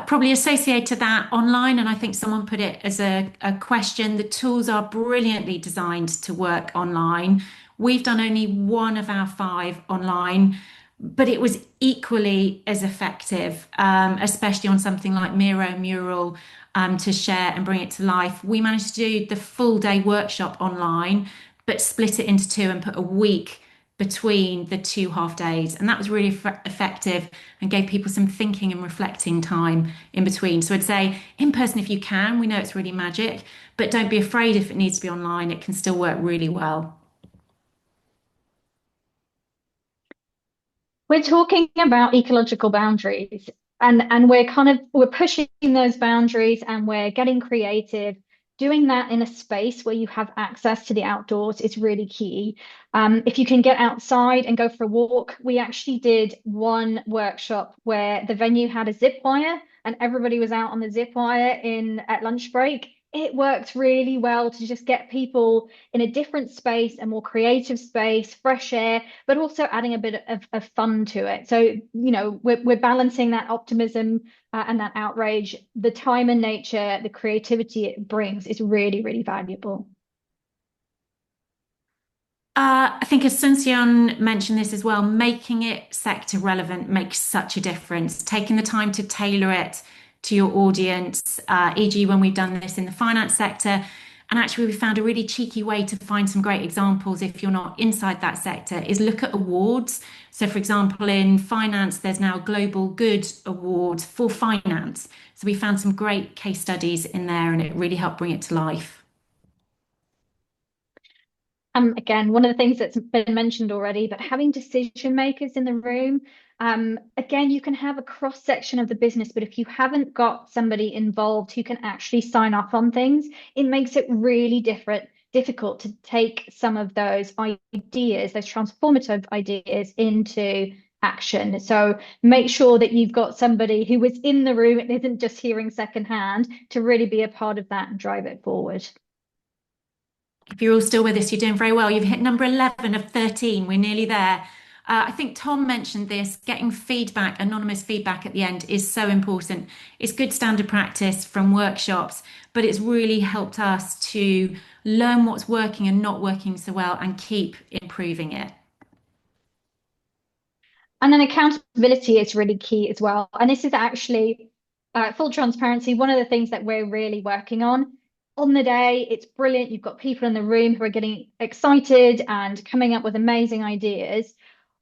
Probably associated to that online, and I think someone put it as a question, the tools are brilliantly designed to work online. We've done only one of our 5 online, but it was equally as effective, especially on something like Miro Mural, to share and bring it to life. We managed to do the full day workshop online, but split it into 2 and put a week between the 2 half days. And that was really effective and gave people some thinking and reflecting time in between. So I'd say in person if you can. We know it's really magic, but don't be afraid if it needs to be online. It can still work really well. We're talking about ecological boundaries, and we're pushing those boundaries, and we're getting creative. Doing that in a space where you have access to the outdoors is really key. If you can get outside and go for a walk, we actually did one workshop where the venue had a zip wire and everybody was out on the zip wire at lunch break. It worked really well to just get people in a different space, a more creative space, fresh air, but also adding a bit of fun to it. So, we're balancing that optimism and that outrage. The time and nature, the creativity it brings is really, really valuable. I think Asuncion mentioned this as well, making it sector relevant makes such a difference. Taking the time to tailor it to your audience, e.g. when we've done this in the finance sector, and actually we found a really cheeky way to find some great examples if you're not inside that sector is look at awards. So for example, in finance, there's now Global Good Award for finance. So we found some great case studies in there and it really helped bring it to life. Again, one of the things that's been mentioned already, but having decision makers in the room, again, you can have a cross section of the business, but if you haven't got somebody involved who can actually sign off on things, it makes it really difficult to take some of those ideas, those transformative ideas, into action. So make sure that you've got somebody who is in the room and isn't just hearing secondhand to really be a part of that and drive it forward. If you're all still with us, you're doing very well. You've hit number 11 of 13. We're nearly there. I think Tom mentioned this, getting feedback, anonymous feedback at the end is so important. It's good standard practice from workshops, but it's really helped us to learn what's working and not working so well and keep improving it. And then accountability is really key as well. And this is actually full transparency, one of the things that we're really working on. On the day, it's brilliant. You've got people in the room who are getting excited and coming up with amazing ideas.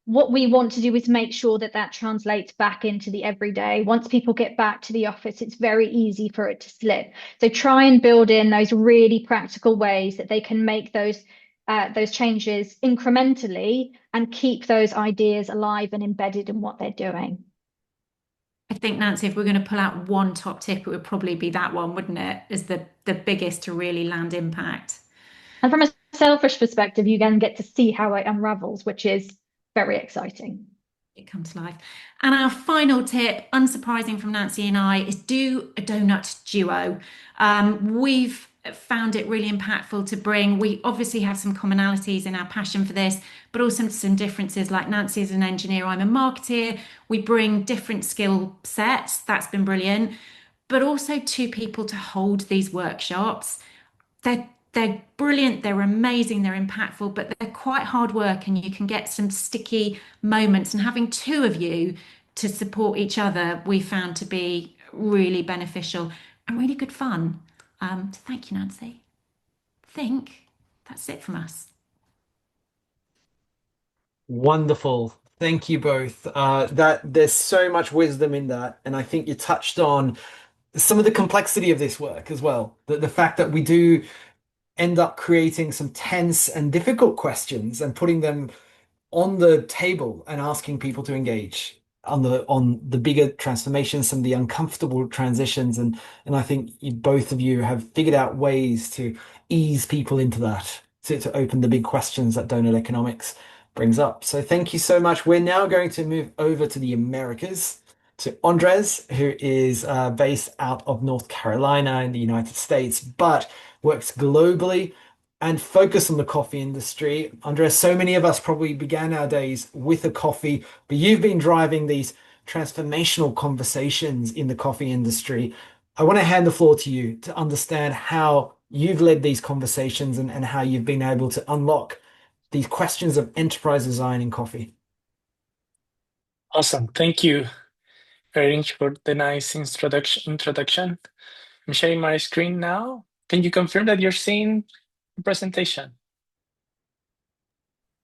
What we want to do is make sure that that translates back into the everyday. Once people get back to the office, it's very easy for it to slip. So try and build in those really practical ways that they can make those changes incrementally and keep those ideas alive and embedded in what they're doing. I think, Nancy, if we're going to pull out one top tip, it would probably be that one, wouldn't it? Is the biggest to really land impact. And from a selfish perspective, you then get to see how it unravels, which is very exciting. It comes to life. And our final tip, unsurprising from Nancy and I, is do a donut duo. We've found it really impactful to bring. We obviously have some commonalities in our passion for this, but also some differences. Like Nancy is an engineer, I'm a marketeer. We bring different skill sets. That's been brilliant. But also two people to hold these workshops. They're brilliant, they're amazing, they're impactful, but they're quite hard work and you can get some sticky moments. And having two of you to support each other, we found to be really beneficial and really good fun. So thank you, Nancy. I think that's it from us. Wonderful. Thank you both. That there's so much wisdom in that, and I think you touched on some of the complexity of this work as well. The fact that we do end up creating some tense and difficult questions and putting them on the table and asking people to engage on the bigger transformations, some of the uncomfortable transitions, and I think both of you have figured out ways to ease people into that, to open the big questions that Doughnut Economics brings up. So thank you so much. We're now going to move over to the Americas, to Andres, who is based out of North Carolina in the United States, but works globally and focus on the coffee industry. Andres, so many of us probably began our days with a coffee, but you've been driving these transformational conversations in the coffee industry. I want to hand the floor to you to understand how you've led these conversations and how you've been able to unlock these questions of enterprise design in coffee. Awesome. Thank you very much for the nice introduction. I'm sharing my screen now. Can you confirm that you're seeing the presentation?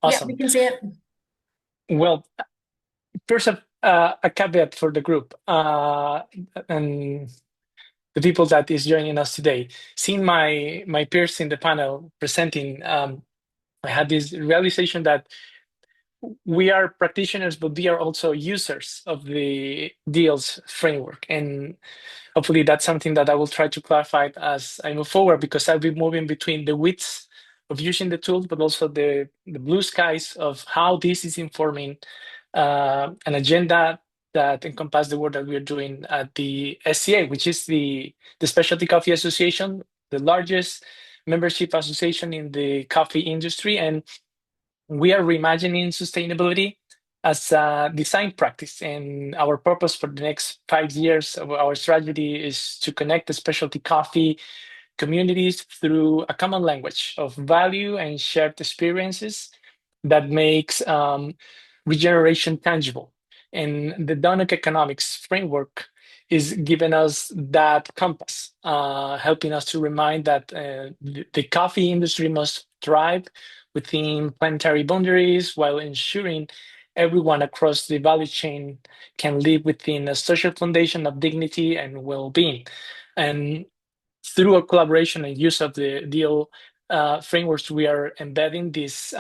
Awesome. Yeah, we can see it. Well, first a caveat for the group and the people that is joining us today. Seeing my peers in the panel presenting, I had this realization that we are practitioners, but we are also users of the deals framework. And hopefully that's something that I will try to clarify as I move forward, because I'll be moving between the widths of using the tools, but also the blue skies of how this is informing an agenda that encompasses the work that we're doing at the SCA, which is the Specialty Coffee Association, the largest membership association in the coffee industry. And we are reimagining sustainability as a design practice. And our purpose for the next 5 years of our strategy is to connect the specialty coffee communities through a common language of value and shared experiences that makes regeneration tangible. And the Doughnut Economics framework is giving us that compass, helping us to remind that the coffee industry must thrive within planetary boundaries while ensuring everyone across the value chain can live within a social foundation of dignity and well-being. And through a collaboration and use of the deal frameworks, we are embedding this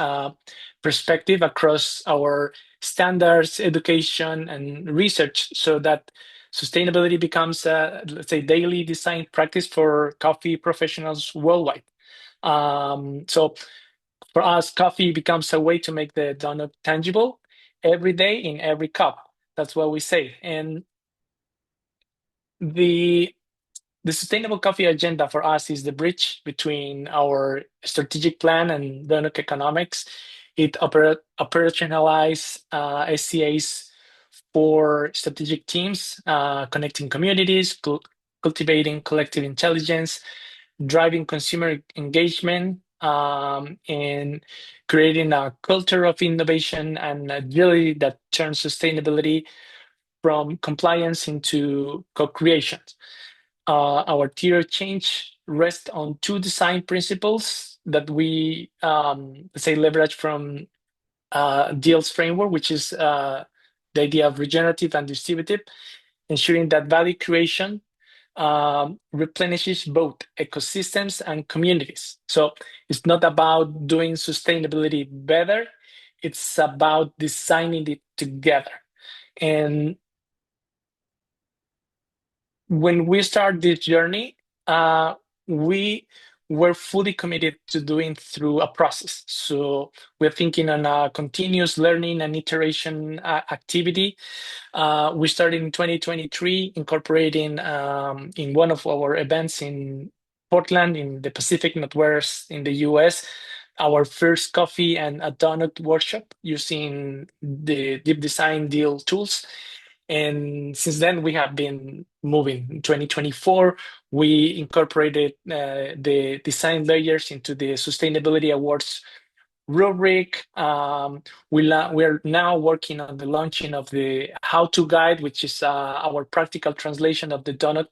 perspective across our standards, education, and research so that sustainability becomes a, let's say, daily design practice for coffee professionals worldwide. So for us, coffee becomes a way to make the donut tangible every day in every cup. That's what we say. And the sustainable coffee agenda for us is the bridge between our strategic plan and Doughnut Economics. It operationalizes SCAs for strategic teams, connecting communities, cultivating collective intelligence, driving consumer engagement, and creating a culture of innovation and agility that turns sustainability from compliance into co-creation. Our tier change rests on two design principles that we let's say leverage from Deal's framework, which is the idea of regenerative and distributive, ensuring that value creation replenishes both ecosystems and communities. So it's not about doing sustainability better, it's about designing it together. And when we start this journey, we were fully committed to doing through a process. So we're thinking on a continuous learning and iteration activity. We started in 2023, incorporating in one of our events in Portland in the Pacific Northwest in the US, our first coffee and a donut workshop using the deep design deal tools. And since then, we have been moving. In 2024, we incorporated the design layers into the Sustainability Awards rubric. We're now working on the launching of the how-to guide, which is our practical translation of the donut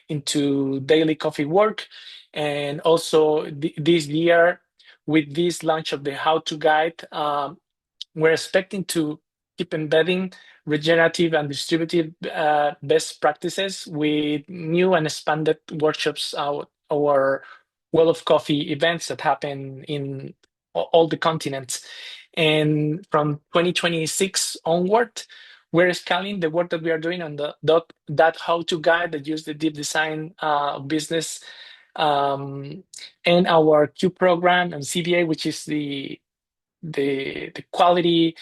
into daily coffee work. And also this year, with this launch of the how-to guide, we're expecting to keep embedding regenerative and distributive best practices with new and expanded workshops, our Well of Coffee events that happen in all the continents. And from 2026 onward, we're scaling the work that we are doing on that how-to guide that use the deep design business and our Q program and CBA, which is the quality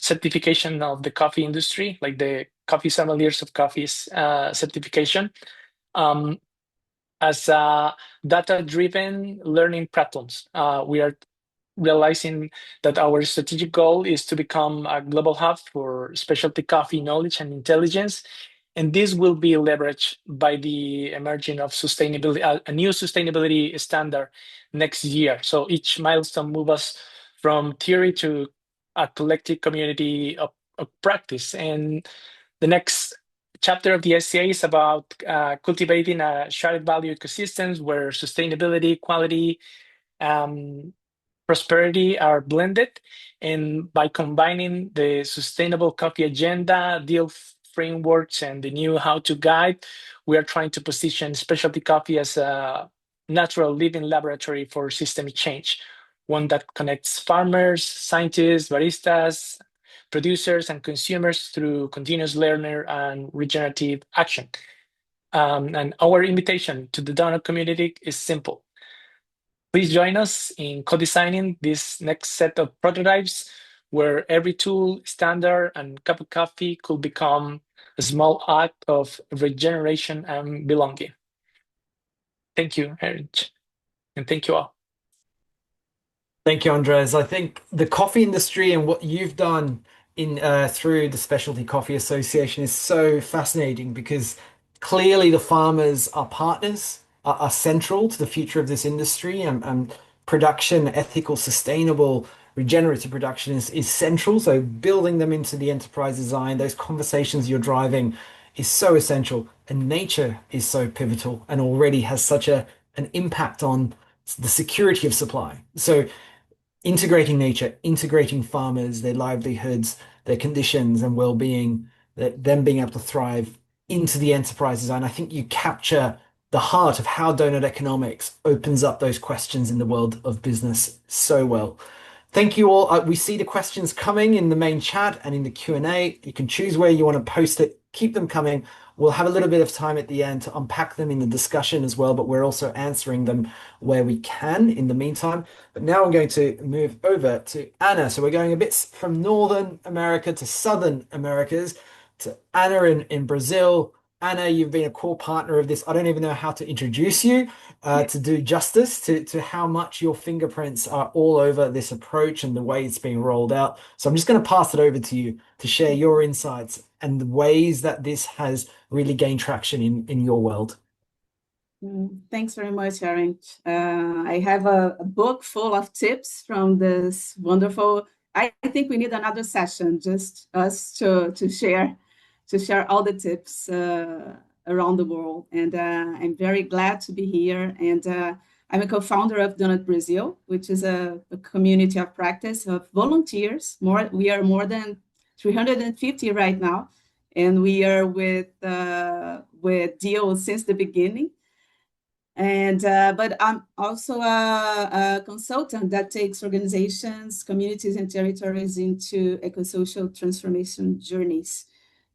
certification of the coffee industry, like the Coffee Sommeliers of Coffee's certification, as data-driven learning platforms. We are realizing that our strategic goal is to become a global hub for specialty coffee knowledge and intelligence. And this will be leveraged by the emerging of sustainability, a new sustainability standard next year. So each milestone moves us from theory to a collective community of practice. And the next chapter of the SCA is about cultivating a shared value ecosystems where sustainability, quality, prosperity are blended. And by combining the sustainable coffee agenda, deal frameworks, and the new how-to guide, we are trying to position specialty coffee as a natural living laboratory for systemic change, one that connects farmers, scientists, baristas, producers, and consumers through continuous learner and regenerative action. And our invitation to the Doughnut community is simple. Please join us in co-designing this next set of prototypes where every tool, standard, and cup of coffee could become a small act of regeneration and belonging. Thank you, Eric, and thank you all. Thank you, Andres. I think the coffee industry and what you've done in through the Specialty Coffee Association is so fascinating because clearly the farmers are partners, are central to the future of this industry, and production, ethical, sustainable, regenerative production is central. So building them into the enterprise design, those conversations you're driving is so essential, and nature is so pivotal and already has such an impact on the security of supply. So integrating nature, integrating farmers, their livelihoods, their conditions and well-being, them being able to thrive into the enterprise design. I think you capture the heart of how Doughnut Economics opens up those questions in the world of business so well. Thank you all. We see the questions coming in the main chat and in the Q&A. You can choose where you want to post it. Keep them coming. We'll have a little bit of time at the end to unpack them in the discussion as well, but we're also answering them where we can in the meantime. But now I'm going to move over to Anna. So we're going a bit from Northern America to Southern Americas to Anna in Brazil. Anna, you've been a core partner of this. I don't even know how to introduce you to do justice to how much your fingerprints are all over this approach and the way it's being rolled out. So I'm just going to pass it over to you to share your insights and the ways that this has really gained traction in your world. Thanks very much, Aaron. I have a book full of tips from this wonderful. I think we need another session, just us to share all the tips around the world. And I'm very glad to be here. And I'm a co-founder of Doughnut Brazil, which is a community of practice of volunteers. We are more than 350 right now, and we are with deals since the beginning. And but I'm also a consultant that takes organizations, communities, and territories into eco-social transformation journeys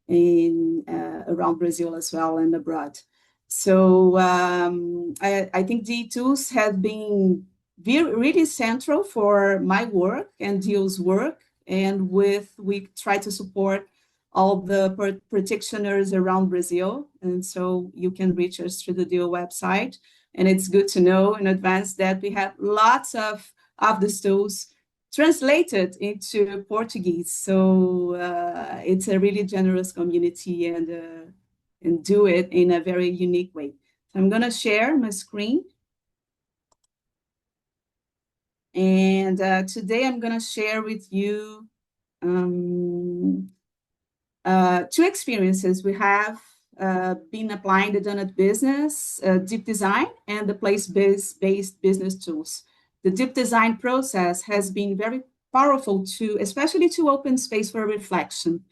in around Brazil as well and abroad. So I think the tools have been really central for my work and Dio's work, and we try to support all the practitioners around Brazil, and so you can reach us through the Dio website. And it's good to know in advance that we have lots of these tools translated into Portuguese. So it's a really generous community and do it in a very unique way. So I'm gonna share my screen. And today I'm gonna share with you two experiences we have been applying the Doughnut business, deep design, and the place-based business tools. The deep design process has been very powerful especially to open space for reflection,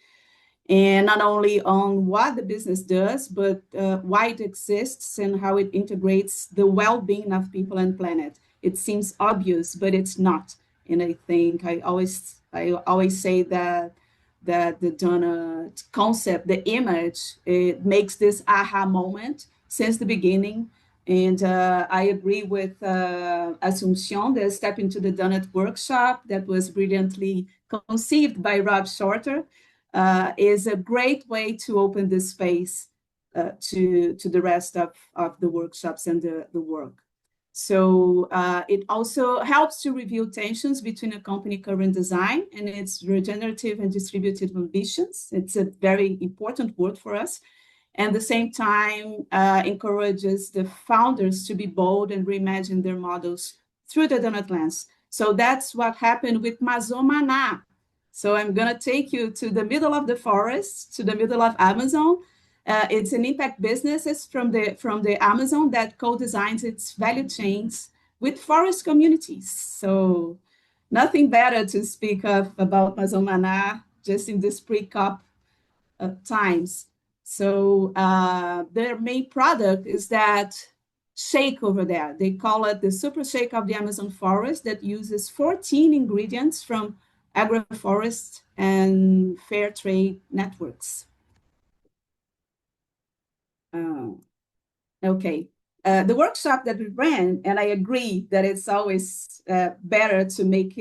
and not only on what the business does, but why it exists and how it integrates the well-being of people and planet. It seems obvious, but it's not. And I think I always say that the Doughnut concept, the image, it makes this aha moment since the beginning. And I agree with Assumption, the Step into the Doughnut workshop that was brilliantly conceived by Rob Shorter, is a great way to open this space to the rest of the workshops and the work. So it also helps to reveal tensions between a company current design and its regenerative and distributive ambitions. It's a very important word for us. And at the same time, encourages the founders to be bold and reimagine their models through the Doughnut lens. So that's what happened with Mazomaná. So I'm gonna take you to the middle of the forest, to the middle of Amazon. It's an impact business from the Amazon that co-designs its value chains with forest communities. So nothing better to speak of about Mazomaná just in this pre-COP times. So their main product is that shake over there. They call it the super shake of the Amazon forest that uses 14 ingredients from agroforest and fair trade networks. Okay. The workshop that we ran, and I agree that it's always better to make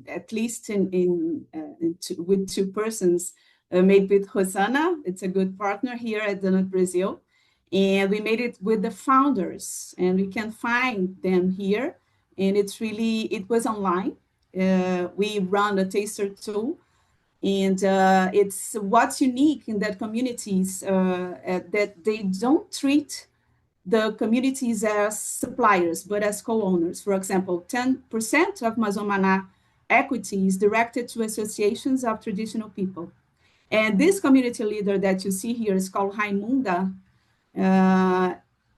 at least with two persons, made with Rosana. It's a good partner here at Doughnut Brazil. And we made it with the founders, and we can find them here. And it was online. We run a taster tool. And it's what's unique in that communities that they don't treat the communities as suppliers, but as co-owners. For example, 10% of Mazomaná equity is directed to associations of traditional people. And this community leader that you see here is called Raimunda.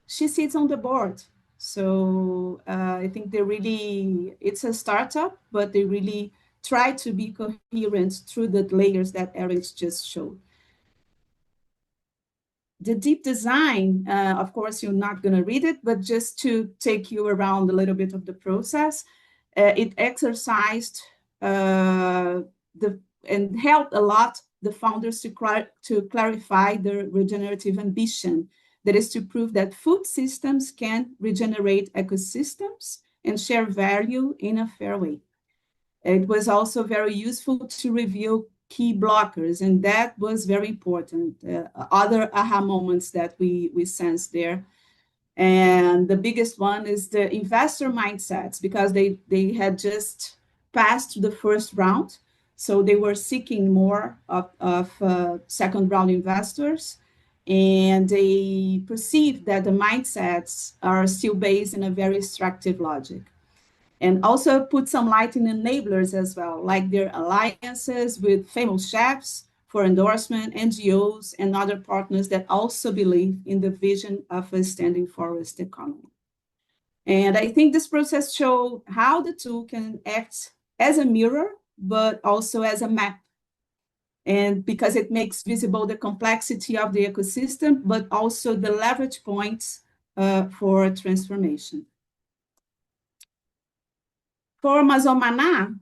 She sits on the board. So I think it's a startup, but they really try to be coherent through the layers that Eric just showed. The deep design, of course, you're not going to read it, but just to take you around a little bit of the process, it exercised and helped a lot the founders to clarify their regenerative ambition. That is to prove that food systems can regenerate ecosystems and share value in a fair way. It was also very useful to review key blockers, and that was very important. Other aha moments that we sensed there. And the biggest one is the investor mindsets, because they had just passed the first round. So they were seeking more of second round investors. And they perceived that the mindsets are still based in a very extractive logic. And also put some light in enablers as well, like their alliances with famous chefs for endorsement, NGOs, and other partners that also believe in the vision of a standing forest economy. And I think this process showed how the tool can act as a mirror, but also as a map. And because it makes visible the complexity of the ecosystem, but also the leverage points for transformation. For Mazomaná,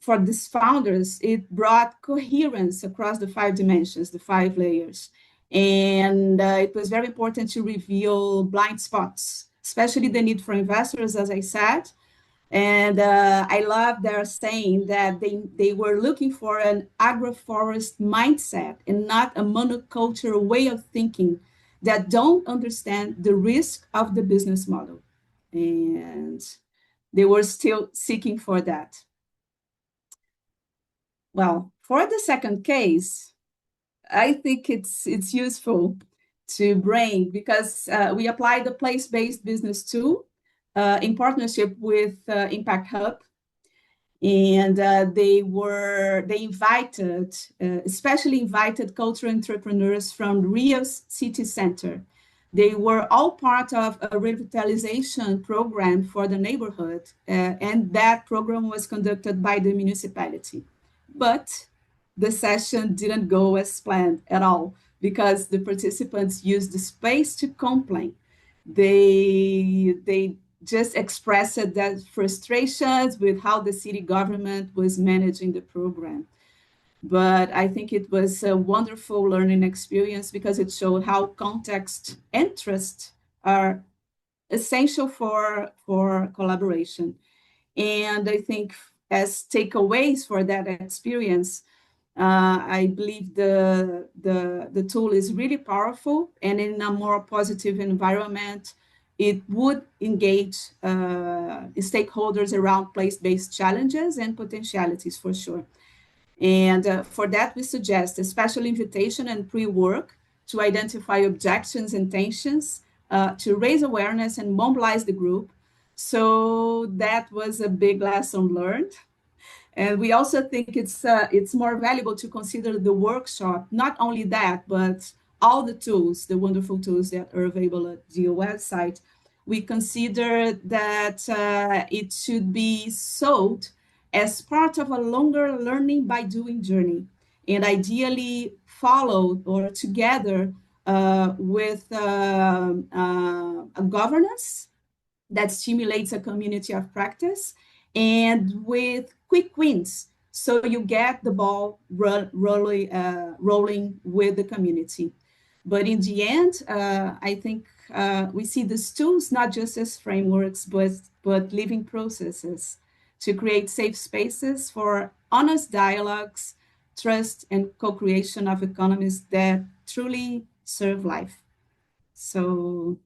for these founders, it brought coherence across the 5 dimensions, the 5 layers. And it was very important to reveal blind spots, especially the need for investors, as I said. And I love their saying that they were looking for an agroforest mindset and not a monoculture way of thinking that don't understand the risk of the business model. And they were still seeking for that. Well, for the second case, I think it's useful to bring, because we applied the place-based business tool in partnership with Impact Hub. And they invited, especially invited cultural entrepreneurs from Rio's city center. They were all part of a revitalization program for the neighborhood, and that program was conducted by the municipality. But the session didn't go as planned at all, because the participants used the space to complain. They just expressed that frustrations with how the city government was managing the program. But I think it was a wonderful learning experience, because it showed how context and trust are essential for collaboration. And I think as takeaways for that experience, I believe the tool is really powerful, and in a more positive environment, it would engage stakeholders around place-based challenges and potentialities for sure. And for that, we suggest a special invitation and pre-work to identify objections and tensions, to raise awareness and mobilize the group. So that was a big lesson learned. And we also think it's more valuable to consider the workshop, not only that, but all the tools, the wonderful tools that are available at the website. We consider that it should be sold as part of a longer learning by doing journey, and ideally followed or together with a governance that stimulates a community of practice, and with quick wins, so you get the ball rolling with the community. But in the end, I think we see these tools not just as frameworks, but living processes to create safe spaces for honest dialogues, trust, and co-creation of economies that truly serve life. So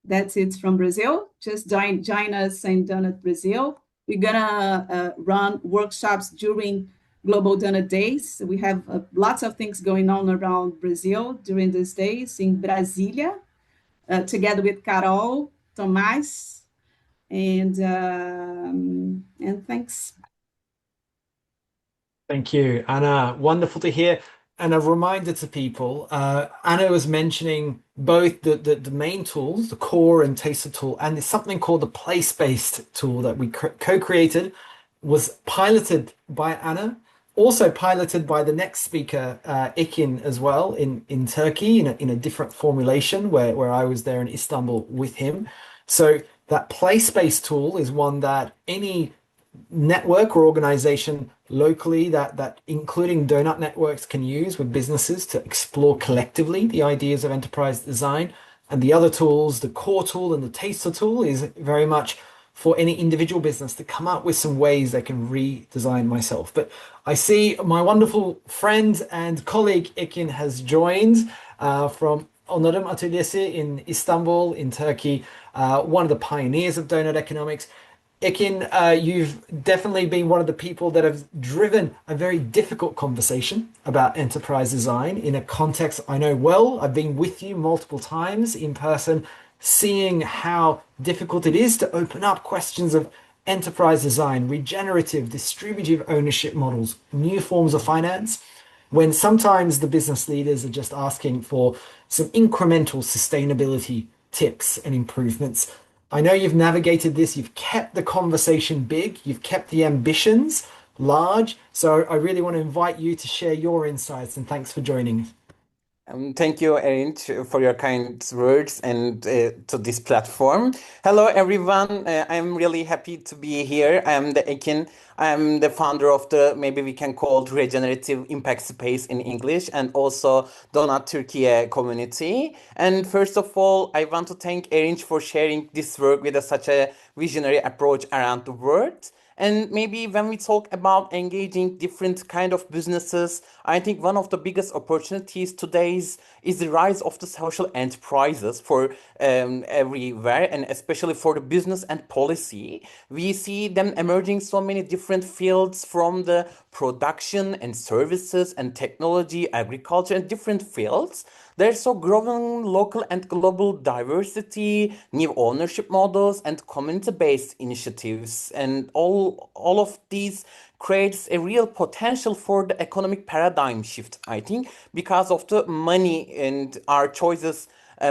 that's it from Brazil. Just join us in Doughnut Brazil. We're gonna run workshops during Global Doughnut Days. We have lots of things going on around Brazil during these days in Brasília, together with Carol, Tomás, and thanks. Thank you, Anna. Wonderful to hear. And a reminder to people, Anna was mentioning both the main tools, the core and taster tool, and there's something called the place-based tool that we co-created, was piloted by Anna, also piloted by the next speaker, Ekin, as well, in Turkey, in a different formulation, where I was there in Istanbul with him. So that place-based tool is one that any network or organization locally that including donut networks can use with businesses to explore collectively the ideas of enterprise design. And the other tools, the core tool and the taster tool, is very much for any individual business to come up with some ways they can redesign myself. But I see my wonderful friend and colleague Ekin has joined from Onarım Atölyesi in Istanbul, in Turkey, one of the pioneers of Doughnut Economics. Ekin, you've definitely been one of the people that have driven a very difficult conversation about enterprise design in a context I know well. I've been with you multiple times in person, seeing how difficult it is to open up questions of enterprise design, regenerative, distributive ownership models, new forms of finance, when sometimes the business leaders are just asking for some incremental sustainability tips and improvements. I know you've navigated this, you've kept the conversation big, you've kept the ambitions large. So I really want to invite you to share your insights, and thanks for joining. Thank you, Erin, for your kind words and to this platform. Hello, everyone. I'm really happy to be here. I'm the Ekin. I'm the founder of the, maybe we can call it Regenerative Impact Space in English, and also Doughnut Turkey community. And first of all, I want to thank Erin for sharing this work with such a visionary approach around the world. And maybe when we talk about engaging different kind of businesses, I think one of the biggest opportunities today is the rise of the social enterprises for everywhere, and especially for the business and policy. We see them emerging so many different fields, from the production and services and technology, agriculture, and different fields. There's so growing local and global diversity, new ownership models, and community-based initiatives, and all of these creates a real potential for the economic paradigm shift, I think, because of the money and our choices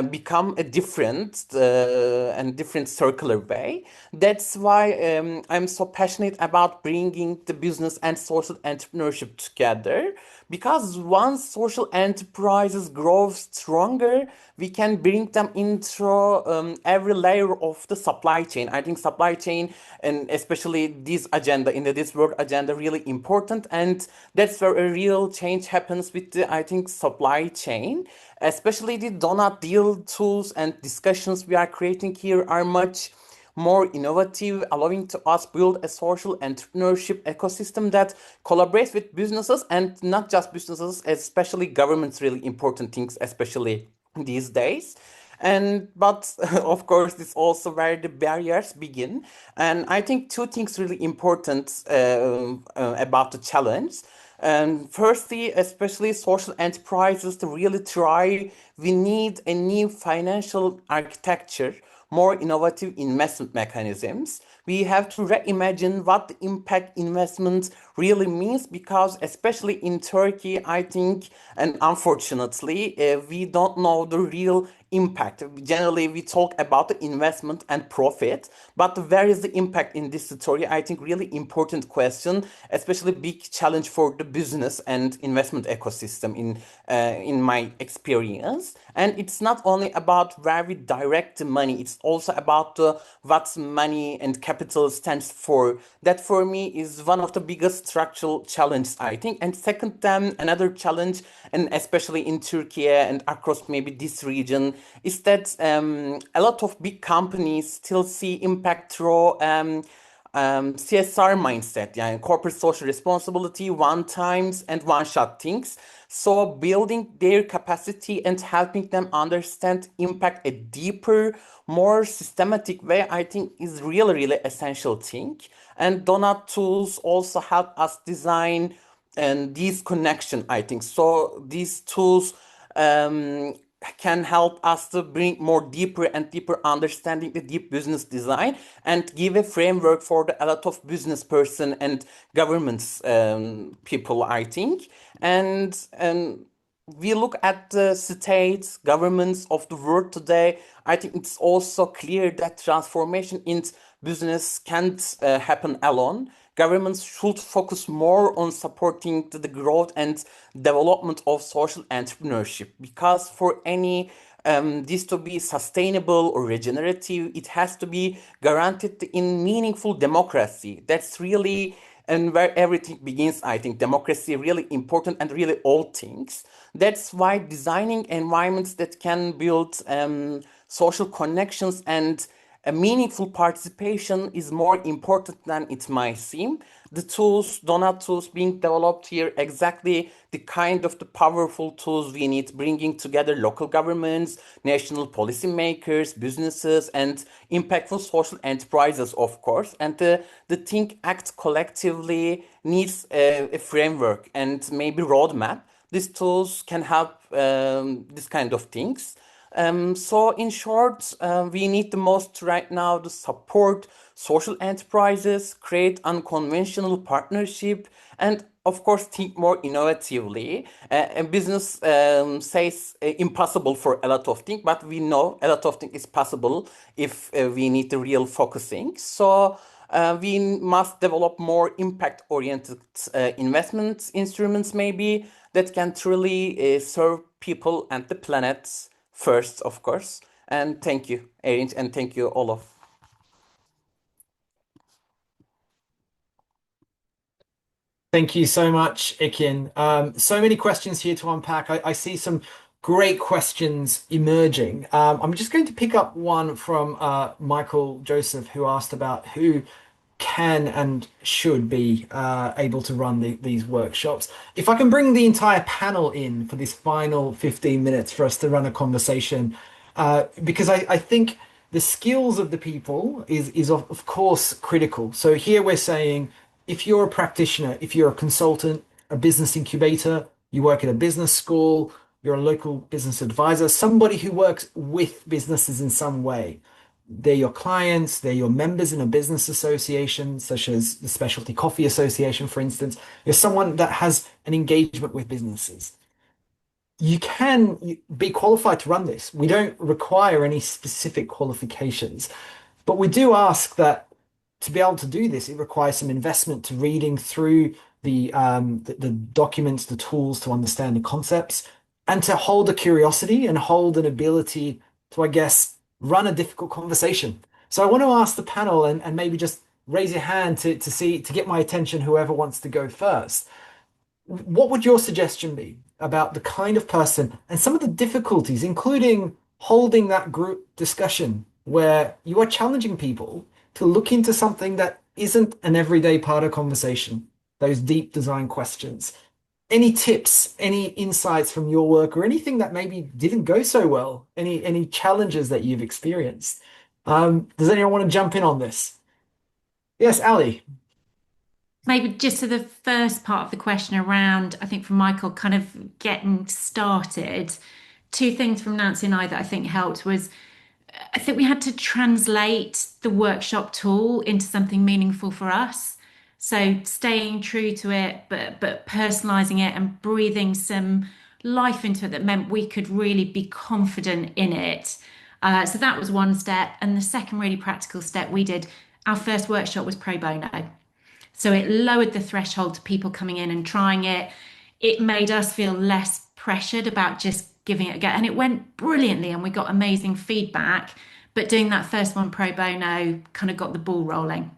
become a different and different circular way. That's why I'm so passionate about bringing the business and social entrepreneurship together. Because once social enterprises grow stronger, we can bring them into every layer of the supply chain. I think supply chain, and especially this agenda, in the this world agenda, really important. And that's where a real change happens with the, I think, supply chain. Especially the donut deal tools and discussions we are creating here are much more innovative, allowing to us build a social entrepreneurship ecosystem that collaborates with businesses, and not just businesses, especially governments, really important things, especially these days. And but of course, this also where the barriers begin. And I think two things really important about the challenge. And firstly, especially social enterprises to really thrive, we need a new financial architecture, more innovative investment mechanisms. We have to reimagine what the impact investment really means, because especially in Turkey, I think, and unfortunately, we don't know the real impact. Generally, we talk about the investment and profit, but where is the impact in this story? I think really important question, especially big challenge for the business and investment ecosystem in my experience. And it's not only about where we direct the money; it's also about what money and capital stands for. That for me is one of the biggest structural challenges, I think. And second, another challenge, and especially in Turkey and across maybe this region, is that a lot of big companies still see impact through CSR mindset, yeah, corporate social responsibility, one times and one shot things. So building their capacity and helping them understand impact a deeper, more systematic way, I think is really, really essential thing. And donut tools also help us design and these connection, I think. So these tools can help us to bring more deeper and deeper understanding the deep business design, and give a framework for a lot of business person and governments people, I think. And we look at the states, governments of the world today, I think it's also clear that transformation in business can't happen alone. Governments should focus more on supporting the growth and development of social entrepreneurship, because for any this to be sustainable or regenerative, it has to be guaranteed in meaningful democracy. That's really and where everything begins. I think democracy really important and really all things. That's why designing environments that can build social connections and a meaningful participation is more important than it might seem. The tools, Doughnut tools being developed here, exactly the kind of the powerful tools we need, bringing together local governments, national policymakers, businesses, and impactful social enterprises, of course. And the Think Act collectively needs a framework and maybe roadmap. These tools can help this kind of things. So in short, we need the most right now to support social enterprises, create unconventional partnership, and of course think more innovatively. And business says impossible for a lot of things, but we know a lot of things is possible if we need the real focusing. So we must develop more impact-oriented investment instruments, maybe that can truly serve people and the planet first, of course. And thank you, Erin, and thank you, Olaf. Thank you so much, Ikin. So many questions here to unpack. I see some great questions emerging. I'm just going to pick up one from Michael Joseph, who asked about who can and should be able to run these workshops. If I can bring the entire panel in for this final 15 minutes for us to run a conversation, because I think the skills of the people is of course critical. So here we're saying if you're a practitioner, if you're a consultant, a business incubator, you work at a business school, you're a local business advisor, somebody who works with businesses in some way. They're your clients, they're your members in a business association, such as the Specialty Coffee Association, for instance. You're someone that has an engagement with businesses. You can be qualified to run this. We don't require any specific qualifications, but we do ask that to be able to do this, it requires some investment to reading through the documents, the tools to understand the concepts, and to hold a curiosity and hold an ability to, I guess, run a difficult conversation. So I want to ask the panel and maybe just raise your hand to get my attention, whoever wants to go first. What would your suggestion be about the kind of person and some of the difficulties, including holding that group discussion where you are challenging people to look into something that isn't an everyday part of conversation, those deep design questions? Any tips, any insights from your work, or anything that maybe didn't go so well? Any challenges that you've experienced? Does anyone want to jump in on this? Yes, Ali. Maybe just to the first part of the question around, I think from Michael, kind of getting started. Two things from Nancy and I that I think helped was I think we had to translate the workshop tool into something meaningful for us. So staying true to it, but personalizing it and breathing some life into it that meant we could really be confident in it. So that was one step. And the second really practical step we did, our first workshop was pro bono. So it lowered the threshold to people coming in and trying it. It made us feel less pressured about just giving it a go. And it went brilliantly and we got amazing feedback. But doing that first one pro bono kind of got the ball rolling.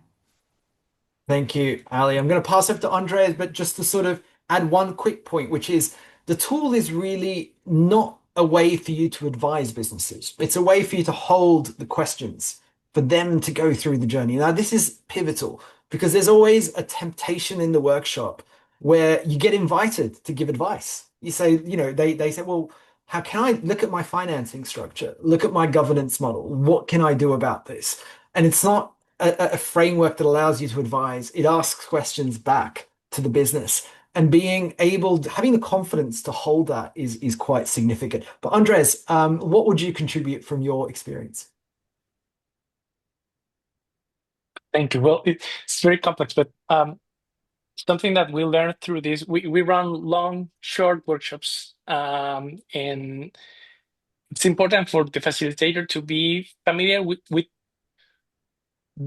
Thank you, Ali. I'm going to pass over to Andreas, but just to sort of add one quick point, which is the tool is really not a way for you to advise businesses. It's a way for you to hold the questions, for them to go through the journey. Now, this is pivotal because there's always a temptation in the workshop where you get invited to give advice. You say, they say, well, how can I look at my financing structure, look at my governance model? What can I do about this? And it's not a framework that allows you to advise. It asks questions back to the business. And having the confidence to hold that is quite significant. But Andres, what would you contribute from your experience? Thank you. Well, it's very complex, but something that we learned through this, we run long, short workshops, and it's important for the facilitator to be familiar with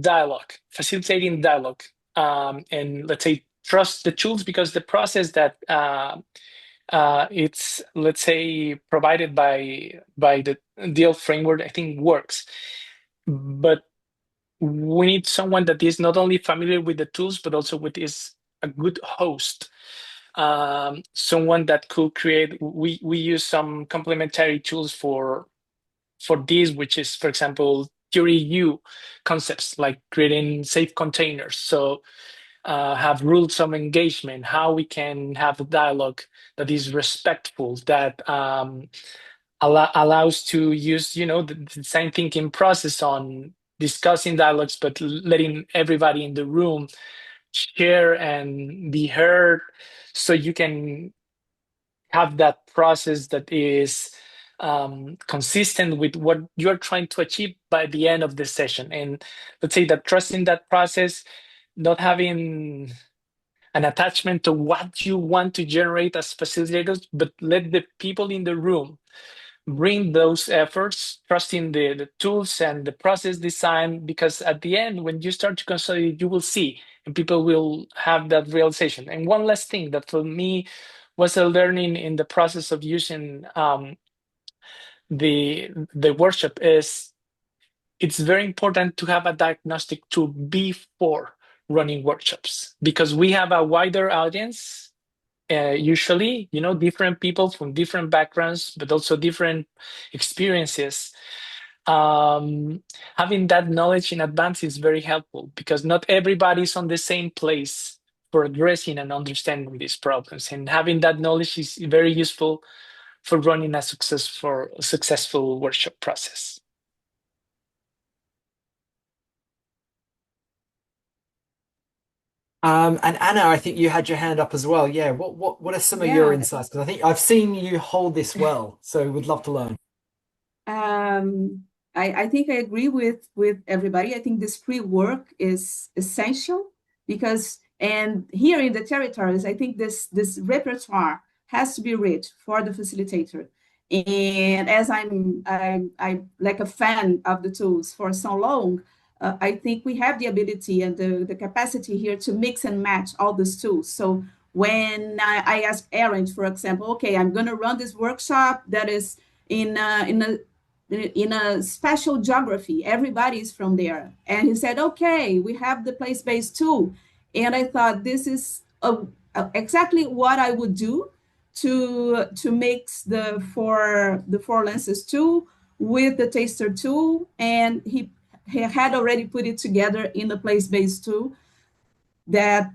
dialogue, facilitating dialogue, and let's say trust the tools because the process that it's, let's say, provided by the deal framework, I think works. But we need someone that is not only familiar with the tools, but also with is a good host. Someone that could create. We use some complementary tools for this, which is, for example, theory U concepts like creating safe containers. So have rules of engagement, how we can have a dialogue that is respectful, that allows to use, the design thinking process on discussing dialogues, but letting everybody in the room share and be heard, so you can have that process that is consistent with what you're trying to achieve by the end of the session. And let's say that trust in that process, not having an attachment to what you want to generate as facilitators, but let the people in the room bring those efforts, trusting the tools and the process design, because at the end, when you start to consolidate, you will see, and people will have that realization. And one last thing that for me was a learning in the process of using the workshop is it's very important to have a diagnostic tool before running workshops, because we have a wider audience. Usually, different people from different backgrounds, but also different experiences. Having that knowledge in advance is very helpful, because not everybody's on the same place for addressing and understanding these problems. And having that knowledge is very useful for running a successful workshop process. And Anna, I think you had your hand up as well. Yeah, what are some of your Yeah. insights? Because I think I've seen you hold this well, so we'd love to learn. I think I agree with everybody. I think this pre-work is essential, because, and here in the territories, I think this repertoire has to be rich for the facilitator. And as I'm like a fan of the tools for so long, I think we have the ability and the capacity here to mix and match all these tools. So when I asked Aaron, for example, okay, I'm going to run this workshop that is in a special geography. Everybody's from there. And he said, okay, we have the place-based tool. And I thought this is exactly what I would do to mix the four lenses tool with the taster tool. And he had already put it together in the place-based tool that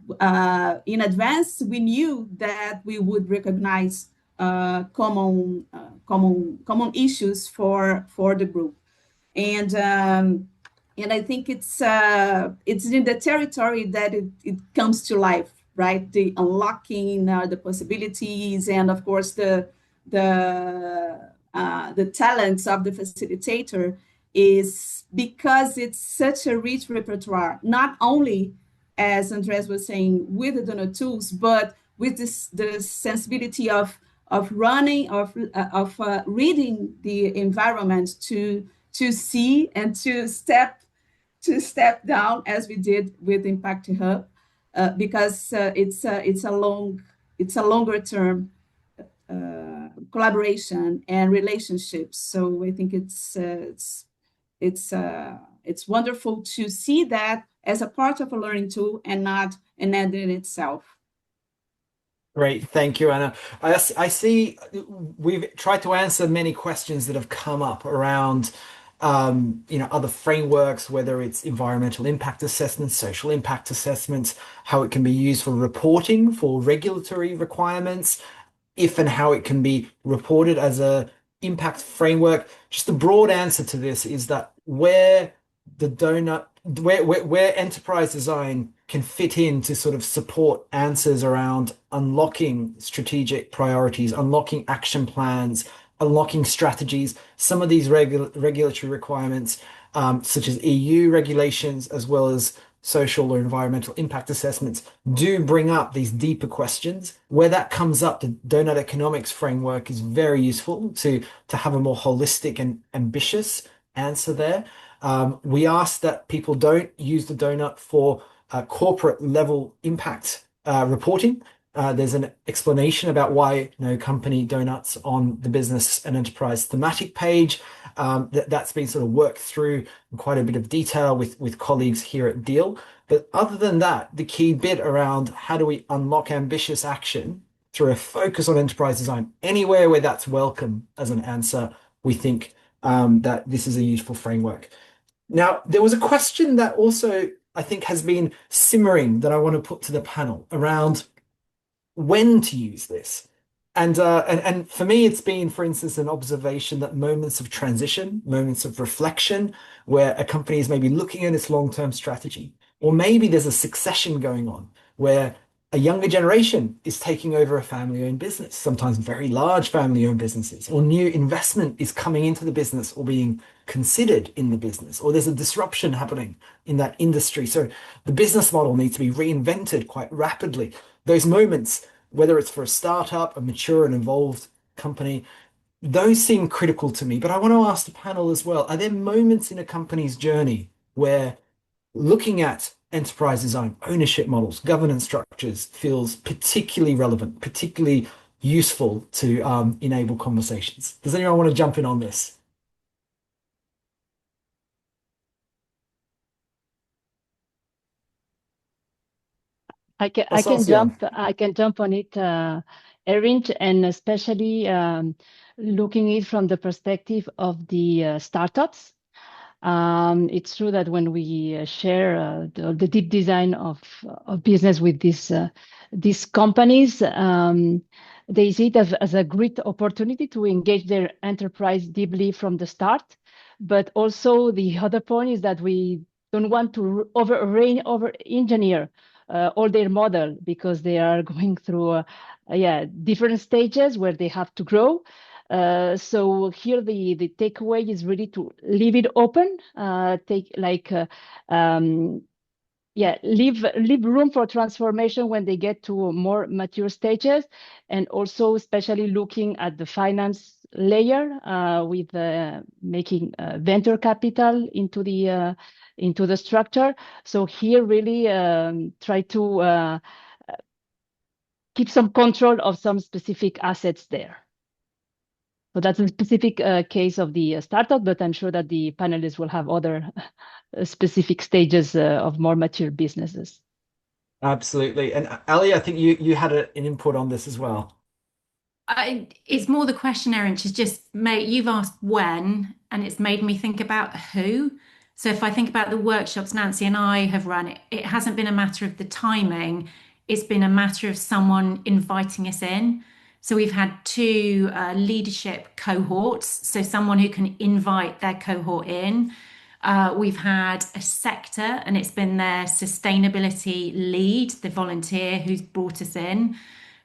in advance we knew that we would recognize common issues for the group. And I think it's in the territory that it comes to life, right? The unlocking the possibilities, and of course the talents of the facilitator, is because it's such a rich repertoire, not only, as Andres was saying, with the Doughnut tools, but with the sensibility of running, of reading the environment to see and to step down, as we did with Impact Hub, because it's a longer term collaboration and relationships. So I think it's wonderful to see that as a part of a learning tool and not an end in itself. Great, thank you, Anna. I see we've tried to answer many questions that have come up around other frameworks, whether it's environmental impact assessments, social impact assessments, how it can be used for reporting for regulatory requirements, if and how it can be reported as a impact framework. Just the broad answer to this is that where enterprise design can fit in to sort of support answers around unlocking strategic priorities, unlocking action plans, unlocking strategies. Some of these regulatory requirements, such as EU regulations, as well as social or environmental impact assessments, do bring up these deeper questions. Where that comes up, the Doughnut Economics framework is very useful to have a more holistic and ambitious answer there. We ask that people don't use the Doughnut for corporate level impact reporting. There's an explanation about why company Doughnut's on the business and enterprise thematic page. That's been sort of worked through in quite a bit of detail with colleagues here at Deal. But other than that, the key bit around how do we unlock ambitious action through a focus on enterprise design, anywhere where that's welcome as an answer, we think that this is a useful framework. Now, there was a question that also I think has been simmering that I want to put to the panel around when to use this. And for me, it's been, for instance, an observation that moments of transition, moments of reflection, where a company is maybe looking at its long-term strategy, or maybe there's a succession going on where a younger generation is taking over a family-owned business, sometimes very large family-owned businesses, or new investment is coming into the business or being considered in the business, or there's a disruption happening in that industry. So the business model needs to be reinvented quite rapidly. Those moments, whether it's for a startup, a mature and involved company, those seem critical to me. But I want to ask the panel as well, are there moments in a company's journey where looking at enterprise design, ownership models, governance structures feels particularly relevant, particularly useful to enable conversations? Does anyone want to jump in on this? I can jump on it, Erinch, and especially looking it from the perspective of the startups. It's true that when we share the deep design of business with these companies, they see it as a great opportunity to engage their enterprise deeply from the start. But also the other point is that we don't want to over engineer all their model, because they are going through different stages where they have to grow. So here the takeaway is really to leave it open, leave room for transformation when they get to more mature stages, and also especially looking at the finance layer with making venture capital into the structure. So here really try to keep some control of some specific assets there. So that's a specific case of the startup, but I'm sure that the panelists will have other specific stages of more mature businesses. Absolutely. And Ali, I think you had an input on this as well. It's more the question, Erin, you've asked when, and it's made me think about who. So if I think about the workshops Nancy and I have run, it hasn't been a matter of the timing, it's been a matter of someone inviting us in. So we've had two leadership cohorts, so someone who can invite their cohort in. We've had a sector, and it's been their sustainability lead, the volunteer who's brought us in.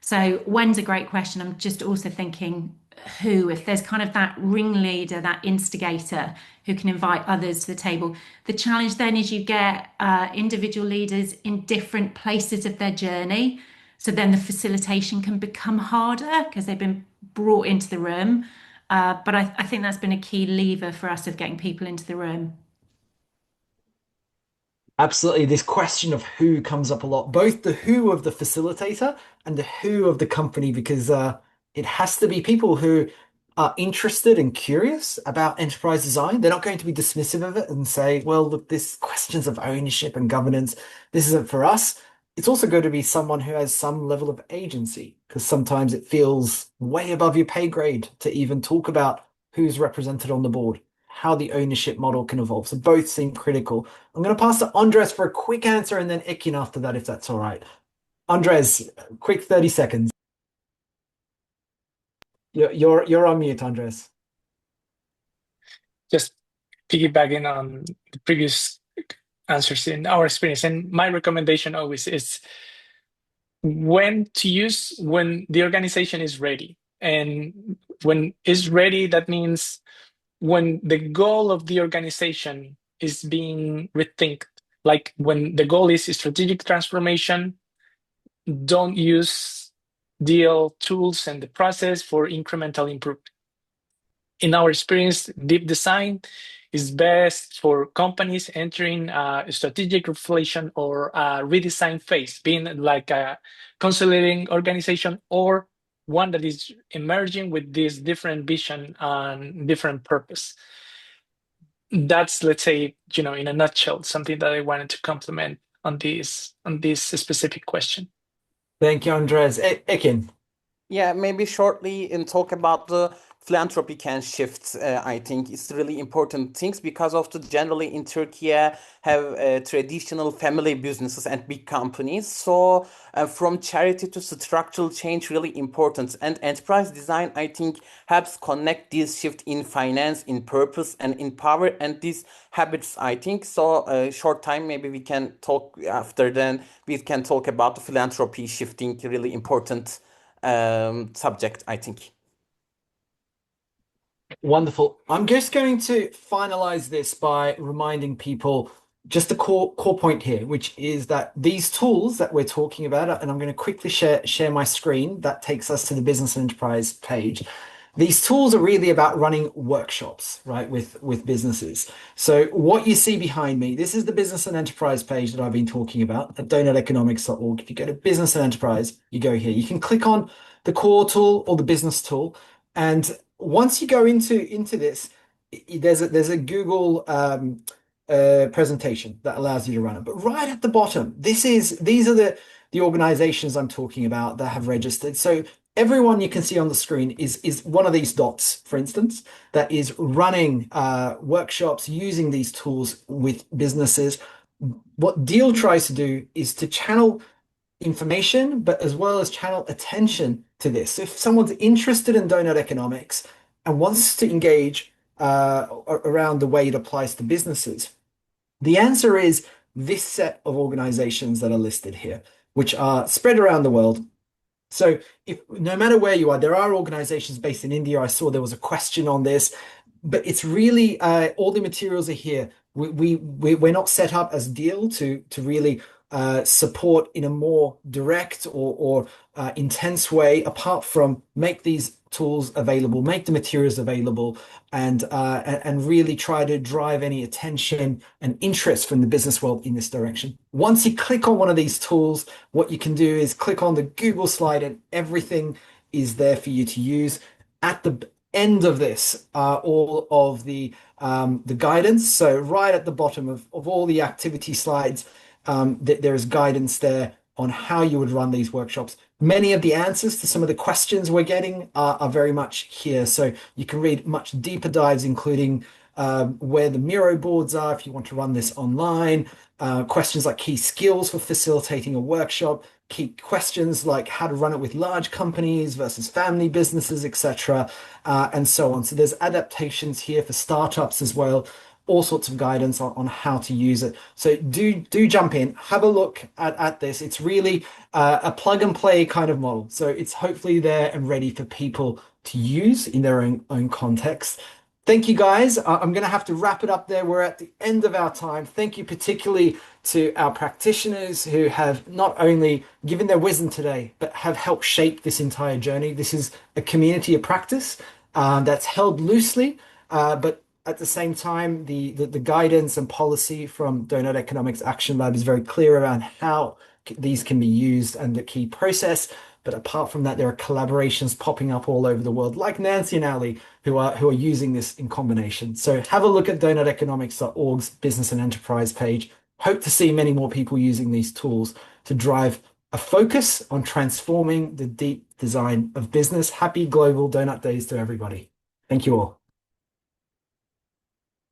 So when's a great question. I'm just also thinking who, if there's kind of that ringleader, that instigator who can invite others to the table. The challenge then is you get individual leaders in different places of their journey. So then the facilitation can become harder because they've been brought into the room. But I think that's been a key lever for us of getting people into the room. Absolutely. This question of who comes up a lot, both the who of the facilitator and the who of the company, because it has to be people who are interested and curious about enterprise design. They're not going to be dismissive of it and say, well, look, this questions of ownership and governance, this isn't for us. It's also going to be someone who has some level of agency, because sometimes it feels way above your pay grade to even talk about who's represented on the board, how the ownership model can evolve. So both seem critical. I'm going to pass to Andres for a quick answer and then Ekin after that, if that's all right. Andres, quick 30 seconds. You're on mute, Andres. Just piggybacking on the previous answers in our experience, and my recommendation always is when to use when the organization is ready. And when is ready, that means when the goal of the organization is being rethink, like when the goal is strategic transformation, don't use DL tools and the process for incremental improvement. In our experience, deep design is best for companies entering a strategic reflation or a redesign phase, being like a consolidating organization or one that is emerging with this different vision and different purpose. That's, let's say, in a nutshell, something that I wanted to complement on this specific question. Thank you, Andres. Ekin. Yeah, maybe shortly and talk about the philanthropy can shift. I think it's really important things because of the generally in Turkey have traditional family businesses and big companies. So from charity to structural change, really important. And enterprise design, I think, helps connect this shift in finance, in purpose, and in power, and these habits. I think so. Short time, maybe we can talk after. Then we can talk about the philanthropy shifting. Really important subject, I think. Wonderful. I'm just going to finalize this by reminding people just the core point here, which is that these tools that we're talking about, and I'm going to quickly share my screen that takes us to the business and enterprise page. These tools are really about running workshops, right, with businesses. So what you see behind me, this is the business and enterprise page that I've been talking about at doughuteconomics.org. If you go to business and enterprise, you go here. You can click on the core tool or the business tool, and once you go into this, there's a Google presentation that allows you to run it. But right at the bottom, these are the organizations I'm talking about that have registered. So everyone you can see on the screen is one of these dots, for instance, that is running workshops using these tools with businesses. What Deal tries to do is to channel information, but as well as channel attention to this. So if someone's interested in Doughnut Economics and wants to engage around the way it applies to businesses, the answer is this set of organizations that are listed here, which are spread around the world. So no matter where you are, there are organizations based in India. I saw there was a question on this, but it's really all the materials are here. We're not set up as Deal to really support in a more direct or intense way, apart from make these tools available, make the materials available, and really try to drive any attention and interest from the business world in this direction. Once you click on one of these tools, what you can do is click on the Google slide and everything is there for you to use. At the end of this are all of the guidance. So right at the bottom of all the activity slides, there is guidance there on how you would run these workshops. Many of the answers to some of the questions we're getting are very much here. So you can read much deeper dives, including where the Miro boards are if you want to run this online, questions like key skills for facilitating a workshop, key questions like how to run it with large companies versus family businesses, etc., and so on. So there's adaptations here for startups as well, all sorts of guidance on how to use it. So do jump in, have a look at this. It's really a plug and play kind of model. So it's hopefully there and ready for people to use in their own context. Thank you, guys. I'm going to have to wrap it up there. We're at the end of our time. Thank you particularly to our practitioners who have not only given their wisdom today, but have helped shape this entire journey. This is a community of practice that's held loosely, but at the same time, the guidance and policy from Doughnut Economics Action Lab is very clear around how these can be used and the key process. But apart from that, there are collaborations popping up all over the world, like Nancy and Ali, who are using this in combination. So have a look at doughuteconomics.org's business and enterprise page. Hope to see many more people using these tools to drive a focus on transforming the deep design of business. Happy Global Doughnut Days to everybody. Thank you all.